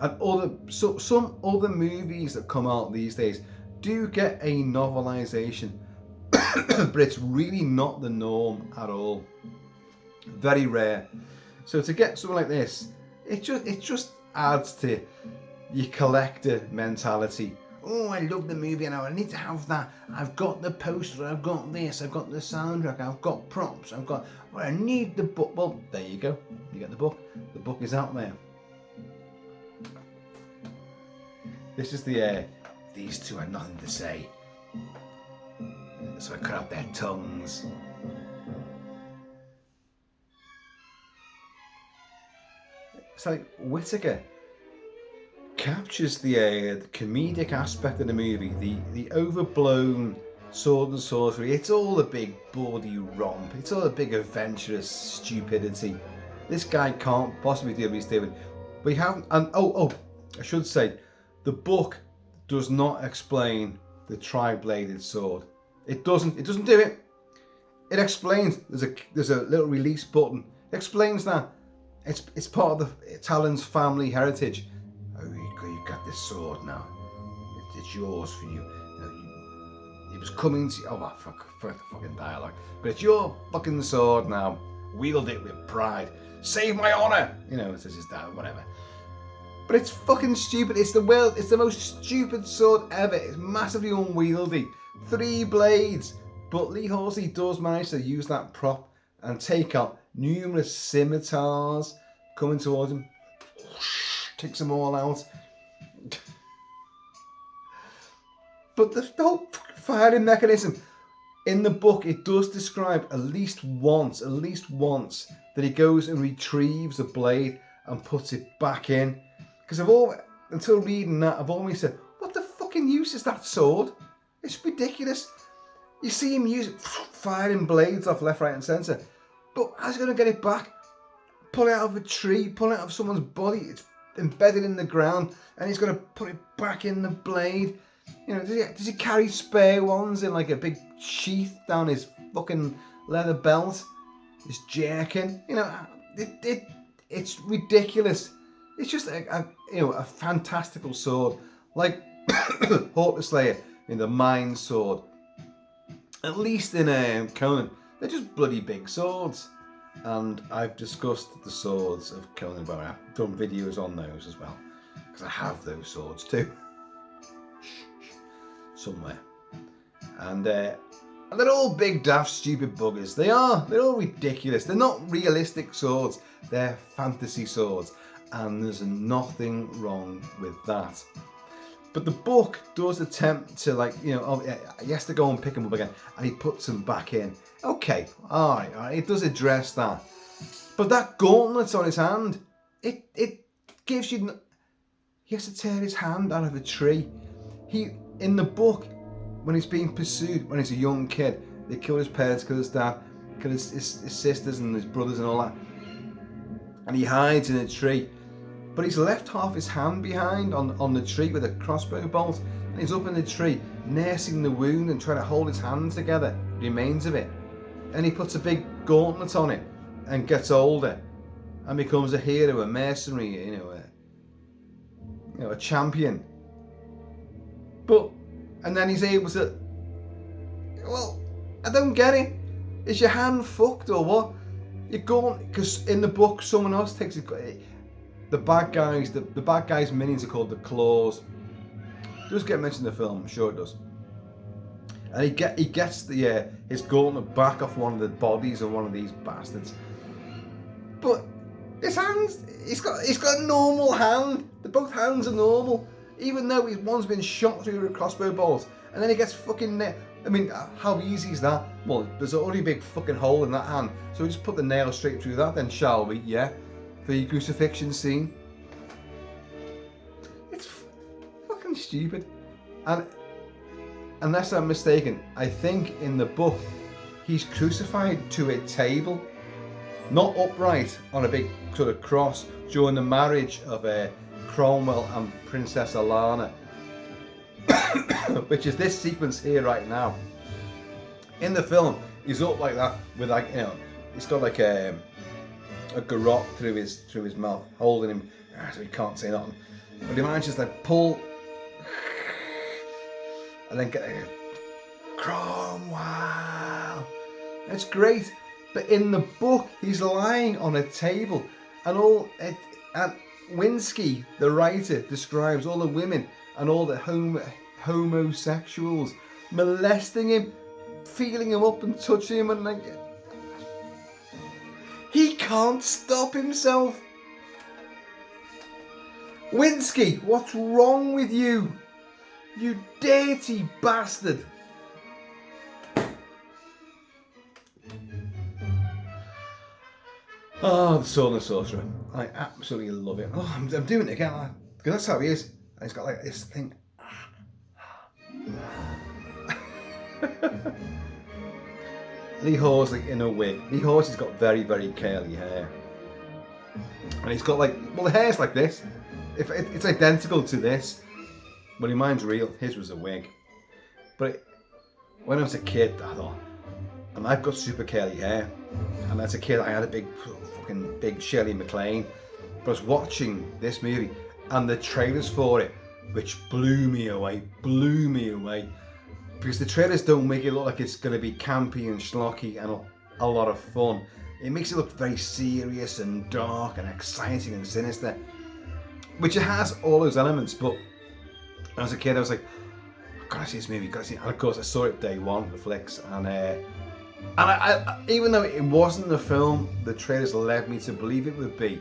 And some other movies that come out these days do get a novelisation, but it's really not the norm at all. Very rare. So to get something like this, it just adds to your collector mentality. Oh, I love the movie and I need to have that. I've got the poster, I've got this, I've got the soundtrack, I've got props, I need the book. Well, there you go. You get the book. The book is out there. This is the these two had nothing to say, so I cut out their tongues. It's like Whitaker captures the comedic aspect of the movie, the overblown sword and sorcery. It's all a big bawdy romp. It's all a big adventurous stupidity. This guy can't possibly do what he's doing. We haven't. And I should say, the book does not explain the tri-bladed sword. It doesn't do it. It explains. There's a little release button. It explains that it's part of the Talon's family heritage. Oh, you got this sword now. It's yours for you. It was coming to you. Oh, fuck the fucking dialogue. But it's your fucking sword now. Wield it with pride. Save my honor. Says his dad, whatever. But it's fucking stupid. It's the most stupid sword ever. It's massively unwieldy. 3 blades. But Lee Halsey does manage to use that prop and take out numerous scimitars coming towards him. Takes them all out. But the whole firing mechanism in the book, it does describe at least once that he goes and retrieves a blade and puts it back in. Because until reading that, I've always said, what the fucking use is that sword? It's ridiculous. You see him firing blades off left, right and centre. But how's he going to get it back? Pull it out of a tree, pull it out of someone's body. It's embedded in the ground, and he's got to put it back in the blade. You know, does he carry spare ones in like a big sheath down his fucking leather belt? He's jerking. You know, it's ridiculous. It's just a fantastical sword, like Hawk the Slayer in the Mind Sword. At least in Conan, they're just bloody big swords. And I've discussed the swords of Conan Barry. I've done videos on those as well, because I have those swords too. Somewhere. And they're all big, daft, stupid buggers. They are. They're all ridiculous. They're not realistic swords. They're fantasy swords. And there's nothing wrong with that. But the book does attempt to, like, you know, he has to go and pick them up again, and he puts them back in. Okay, all right, it does address that. But that gauntlet on his hand, it gives you... He has to tear his hand out of a tree. In the book, when he's being pursued, when he's a young kid, they kill his parents, kill his dad, kill his sisters and his brothers and all that. And he hides in a tree. But he's left half his hand behind on the tree with a crossbow bolt. And he's up in the tree, nursing the wound and trying to hold his hands together, the remains of it. And he puts a big gauntlet on it and gets older and becomes a hero, a mercenary, a champion. And then he's able to... Well, I don't get it. Is your hand fucked or what? You're going... Because in the book, someone else takes it... The bad guys' minions are called the Claws. It does get mentioned in the film, I'm sure it does. And he gets his gauntlet back off one of the bodies of one of these bastards. But his hands, he's got a normal hand. Both hands are normal, even though one's been shot through with a crossbow bolt, and then he gets fucking. I mean, how easy is that? Well, there's already a big fucking hole in that hand, so we just put the nail straight through that, then shall we? Yeah. The crucifixion scene. It's fucking stupid. And unless I'm mistaken, I think in the book he's crucified to a table, not upright on a big sort of cross, during the marriage of Cromwell and Princess Alana, which is this sequence here right now. In the film, he's up like that with he's got like a garrote through his mouth, holding him, so he can't say nothing. But he manages to pull, and then get Cromwell. It's great. But in the book, he's lying on a table, and Winski, the writer, describes all the women and all the homosexuals molesting him, feeling him up and touching him, and like. He can't stop himself. Winski, what's wrong with you? You dirty bastard. Oh, the Sword and the Sorcerer. I absolutely love it. Oh, I'm doing it again. Because that's how he is. And he's got like this thing. Lee Hawes like in a wig. Lee Hawes has got very, very curly hair. And he's got like, well, the hair's like this. It's identical to this. But mine's real. His was a wig. But when I was a kid, I thought, and I've got super curly hair. And as a kid, I had a big Shirley MacLaine. But I was watching this movie and the trailers for it, which blew me away. Because the trailers don't make it look like it's going to be campy and schlocky and a lot of fun. It makes it look very serious and dark and exciting and sinister, which it has all those elements. But as a kid, I was like, I've got to see this movie, got to see it. And of course, I saw it day one, the flicks, and I even though it wasn't the film the trailers led me to believe it would be,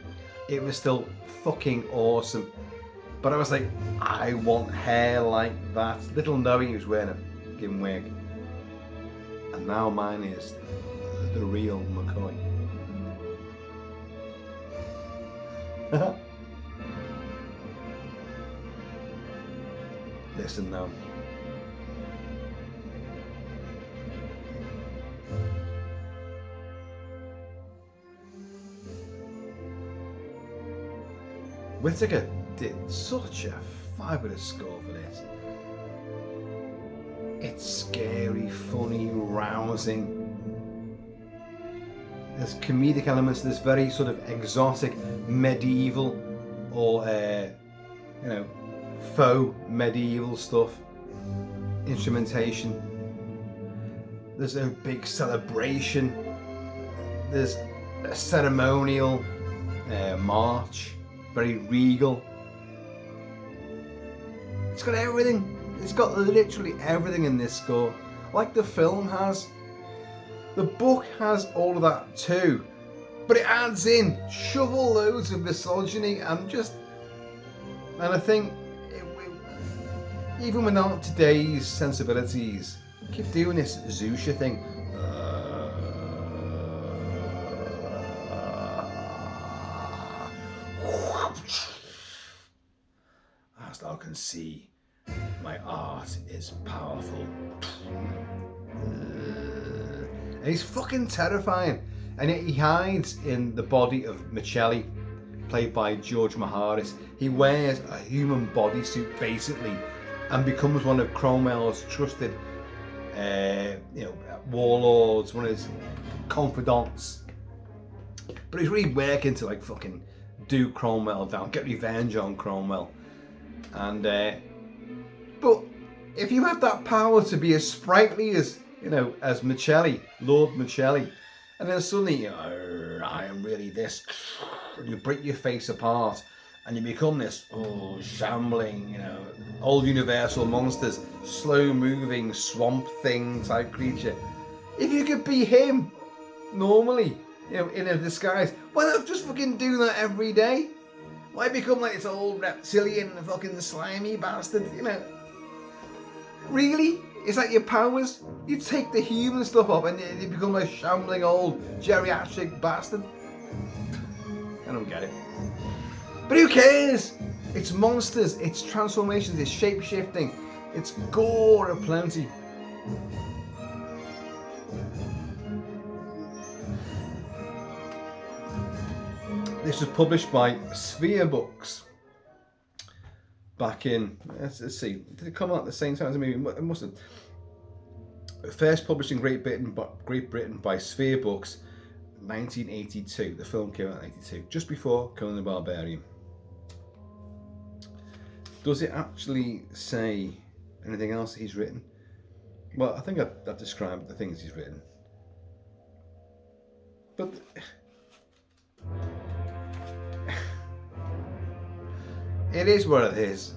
it was still fucking awesome. But I was like, I want hair like that. Little knowing he was wearing a fucking wig. And now mine is the real McCoy. Listen now. Whitaker did such a fabulous score for this. It's scary, funny, rousing. There's comedic elements. There's very sort of exotic, medieval, or faux medieval stuff. Instrumentation. There's a big celebration. There's a ceremonial march, very regal. It's got everything. It's got literally everything in this score, like the film has. The book has all of that too, but it adds in shovel loads of misogyny and I think even without today's sensibilities, keep doing this Zusha thing. As thou can see, my art is powerful. And he's fucking terrifying. And yet he hides in the body of Michelli, played by George Maharis. He wears a human bodysuit basically and becomes one of Cromwell's trusted warlords, one of his confidants. But he's really working to like fucking do Cromwell down, get revenge on Cromwell. And but if you have that power to be as sprightly as as Michelli, Lord Michelli, and then suddenly I am really this, and you break your face apart and you become this shambling, old universal monsters, slow moving swamp thing type creature. If you could be him normally, in a disguise, why not just fucking do that every day? Why become like this old reptilian fucking slimy bastard, Really? Is that your powers? You take the human stuff up and you become a shambling old geriatric bastard? I don't get it. But who cares? It's monsters, it's transformations, it's shape-shifting, it's gore aplenty. This was published by Sphere Books back in, let's see, did it come out at the same time as the movie? It must have. First published in Great Britain by Sphere Books, 1982. The film came out in 82, just before Conan the Barbarian. Does it actually say anything else he's written? Well, I think I've described the things he's written. But it is what it is.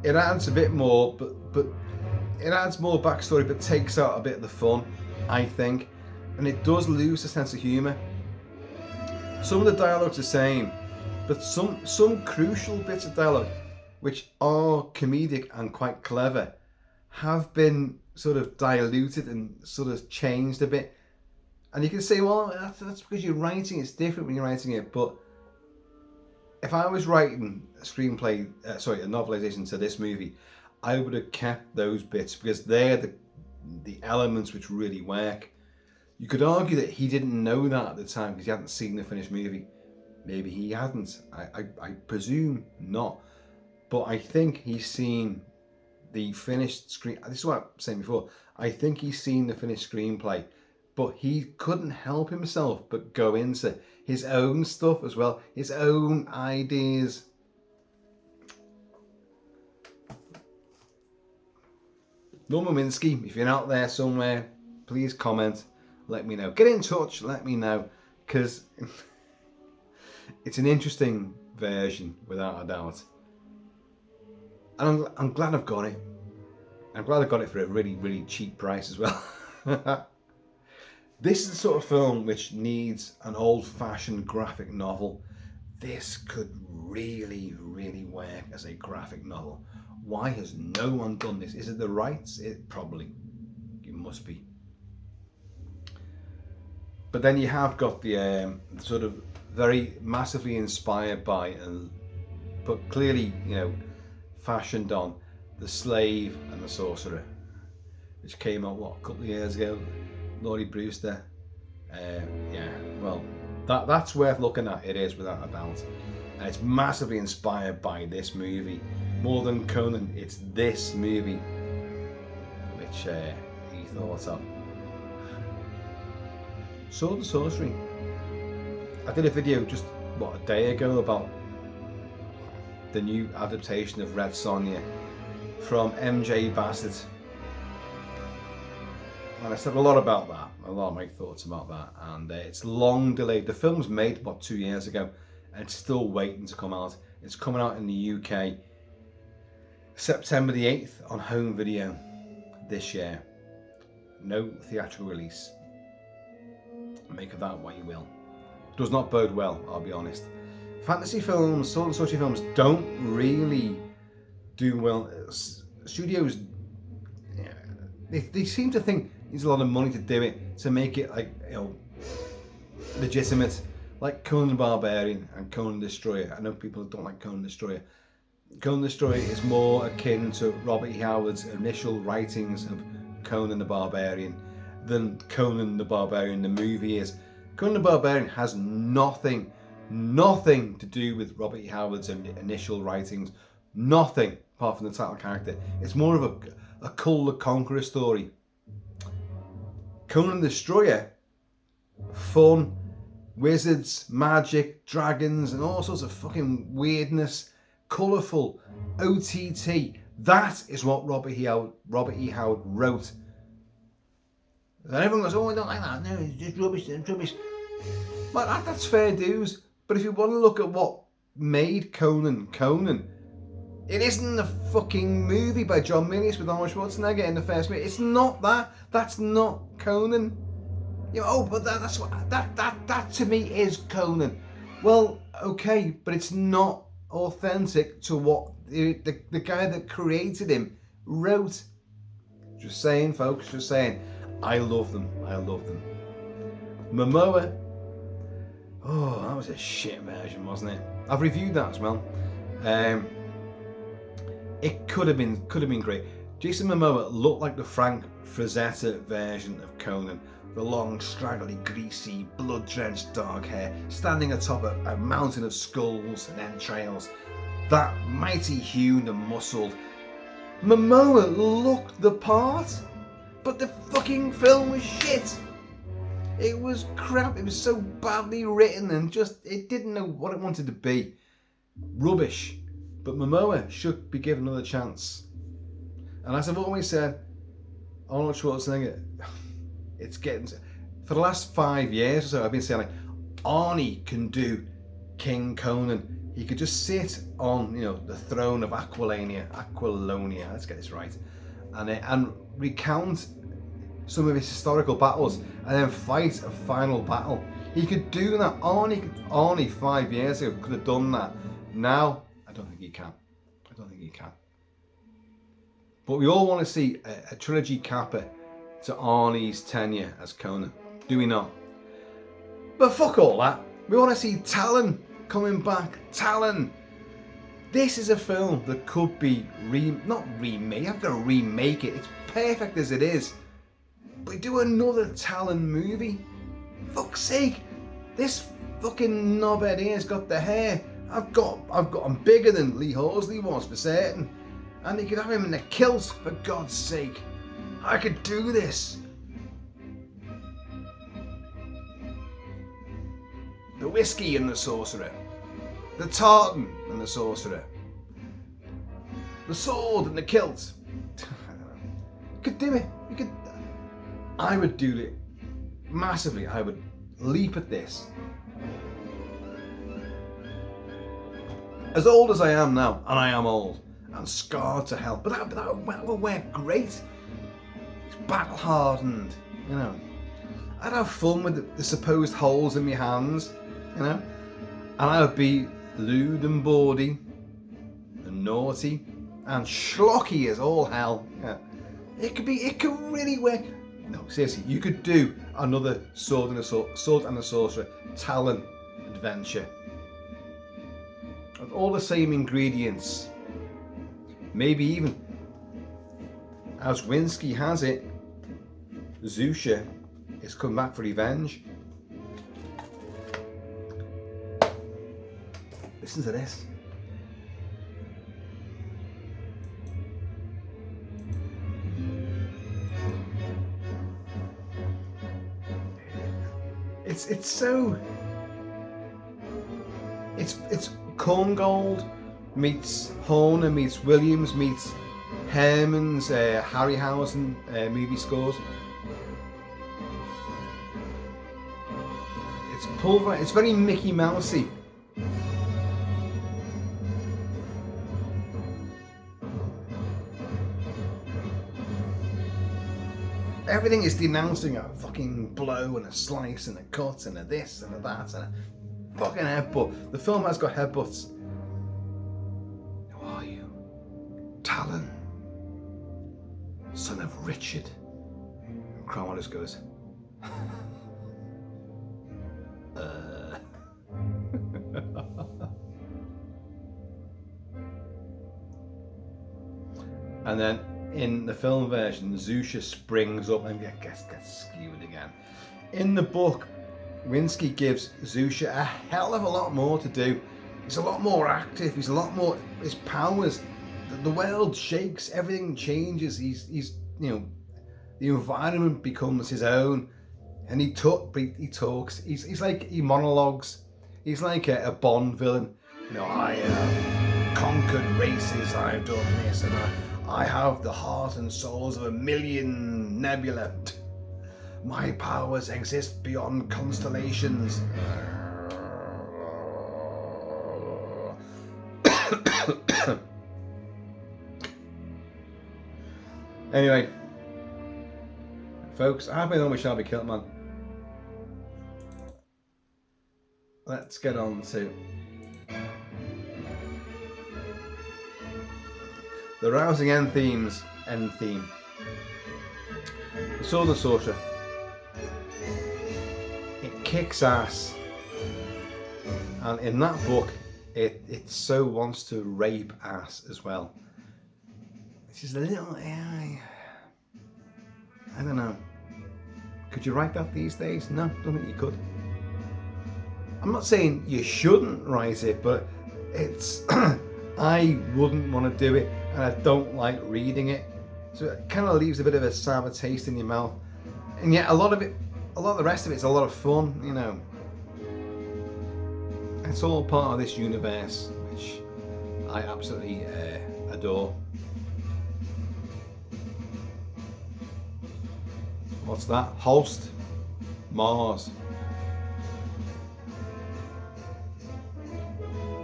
It adds a bit more, but it adds more backstory, but takes out a bit of the fun, I think. And it does lose a sense of humour. Some of the dialogue's the same, but some crucial bits of dialogue, which are comedic and quite clever, have been sort of diluted and sort of changed a bit. And you can say, well, that's because you're writing, it's different when you're writing it, but if I was writing a screenplay, a novelisation to this movie, I would have kept those bits because they're the elements which really work. You could argue that he didn't know that at the time because he hadn't seen the finished movie. Maybe he hadn't. I presume not. But I think he's seen the finished screen. This is what I'm saying before. I think he's seen the finished screenplay, but he couldn't help himself but go into his own stuff as well, his own ideas. Norman Winski, if you're out there somewhere, please comment, let me know. Get in touch, let me know, because it's an interesting version, without a doubt. And I'm glad I've got it. I'm glad I got it for a really, really cheap price as well. This is the sort of film which needs an old-fashioned graphic novel. This could really, really work as a graphic novel. Why has no one done this? Is it the rights? It probably. It must be. But then you have got the sort of very massively inspired by, but clearly, fashioned on, The Slave and the Sorcerer, which came out, a couple of years ago. Laurie Brewster. Yeah, well, that's worth looking at. It is, without a doubt. And it's massively inspired by this movie. More than Conan, it's this movie which he thought of. Sword and Sorcery. I did a video just, a day ago about the new adaptation of Red Sonja from MJ Bassett. And I said a lot about that, a lot of my thoughts about that. And it's long delayed. The film's made about 2 years ago and it's still waiting to come out. It's coming out in the UK September the 8th on home video this year. No theatrical release. Make of that what you will. Does not bode well, I'll be honest. Fantasy films, sword and sorcery films don't really do well. Studios, they seem to think there's a lot of money to do it, to make it like, legitimate. Like Conan the Barbarian and Conan the Destroyer. I know people don't like Conan the Destroyer. Conan the Destroyer is more akin to Robert E. Howard's initial writings of Conan the Barbarian than Conan the Barbarian the movie is. Conan the Barbarian has nothing to do with Robert E. Howard's initial writings. Nothing, apart from the title character. It's more of a Kull the Conqueror story. Conan the Destroyer, fun, wizards, magic, dragons, and all sorts of fucking weirdness. Colourful, OTT. That is what Robert E. Howard wrote. And everyone goes, oh, I don't like that. No, it's just rubbish, it's rubbish. Well, that's fair dues. But if you want to look at what made Conan, it isn't the fucking movie by John Milius with Arnold Schwarzenegger in the first movie. It's not that. That's not Conan. But that's what that to me is Conan. Well, okay, but it's not authentic to what the guy that created him wrote. Just saying, folks. Just saying. I love them. Momoa. Oh, that was a shit version, wasn't it? I've reviewed that as well. It could have been great. Jason Momoa looked like the Frank Frazetta version of Conan. The long, straggly, greasy, blood-drenched dark hair, standing atop a mountain of skulls and entrails. That mighty hewn and muscled. Momoa looked the part, but the fucking film was shit. It was crap. It was so badly written and it didn't know what it wanted to be. Rubbish. But Momoa should be given another chance. And as I've always said, Arnold Schwarzenegger, it's getting... For the last 5 years or so, I've been saying, Arnie can do King Conan. He could just sit on, the throne of Aquilonia, let's get this right, and recount some of his historical battles and then fight a final battle. He could do that. Arnie 5 years ago could have done that. Now, I don't think he can. But we all want to see a trilogy capper to Arnie's tenure as Conan, do we not? But fuck all that. We want to see Talon coming back. Talon. This is a film that could be not remade. You have to remake it. It's perfect as it is. But do another Talon movie. Fuck's sake. This fucking knobhead here's got the hair. I've got him bigger than Lee Horsley was for certain. And you could have him in a kilt, for God's sake. I could do this. The whiskey and the sorcerer. The tartan and the sorcerer. The sword and the kilt. You could do it. I would do it massively. I would leap at this. As old as I am now, and I am old, and scarred to hell, but that would work great. It's battle hardened, I'd have fun with the supposed holes in my hands, and I would be lewd and bawdy, and naughty, and schlocky as all hell. Yeah. It could really work. No, seriously, you could do another Sword and the Sorcerer Talon adventure. With all the same ingredients. Maybe even, as Winski has it, Zusha is coming back for revenge. Listen to this. It's so. It's Korngold meets Horner meets Williams meets Herman's Harryhausen movie scores. It's pulver. It's very Mickey Mousey. Everything is denouncing a fucking blow and a slice and a cut and a this and a that and a fucking headbutt. The film has got headbutts. Who are you? Talon, son of Richard. And Cromwell just goes, And then in the film version, Zusha springs up and gets skewered again. In the book, Winski gives Zusha a hell of a lot more to do. He's a lot more active. He's a lot more. His powers. The world shakes. Everything changes. He's you know, the environment becomes his own, and he talks. He's like he monologues. He's like a Bond villain. You know, I have conquered races. I've done this, and I have the heart and souls of 1,000,000 nebula. My powers exist beyond constellations. Anyway, folks, I've been on with Shelby KILT-MAN. Let's get on to the rousing end theme. The Sword and Sorcerer. It kicks ass, and in that book, it so wants to rape ass as well. It's just a little. I don't know. Could you write that these days? No, don't think you could. I'm not saying you shouldn't write it, but it's. I wouldn't want to do it, and I don't like reading it. So it kind of leaves a bit of a sour taste in your mouth. And yet a lot of the rest of it's a lot of fun, you know. It's all part of this universe, which I absolutely adore. What's that? Holst? Mars.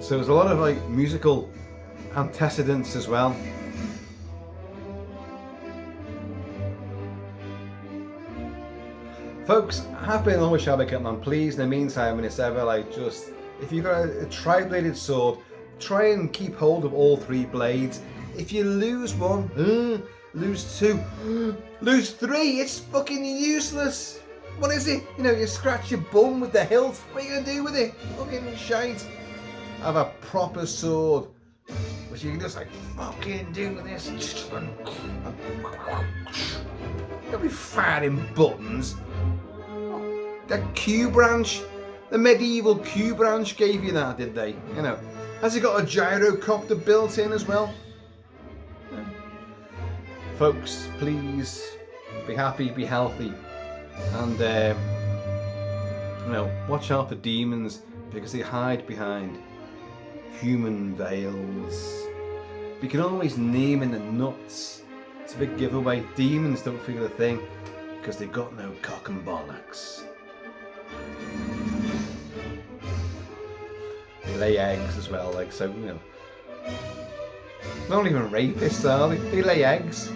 So there's a lot of like musical antecedents as well. Folks, have been along with Shelby KILT-MAN. Please, in the meantime, when it's ever like just, if you've got a tri-bladed sword, try and keep hold of all three blades. If you lose one, lose two, lose three, it's fucking useless. What is it? You know, you scratch your bum with the hilt. What are you gonna do with it? Fucking shite. Have a proper sword, which you can just like fucking do this. Don't be firing buttons. The Q branch, the medieval Q branch gave you that, did they? You know, has it got a gyrocopter built in as well? Yeah. Folks, please be happy, be healthy, and you know, watch out for demons because they hide behind human veils. We can always name in the nuts. It's a big giveaway. Demons don't figure a thing because they've got no cock and bollocks. They lay eggs as well, like, so, you know. They're not even rapists, are they? They lay eggs.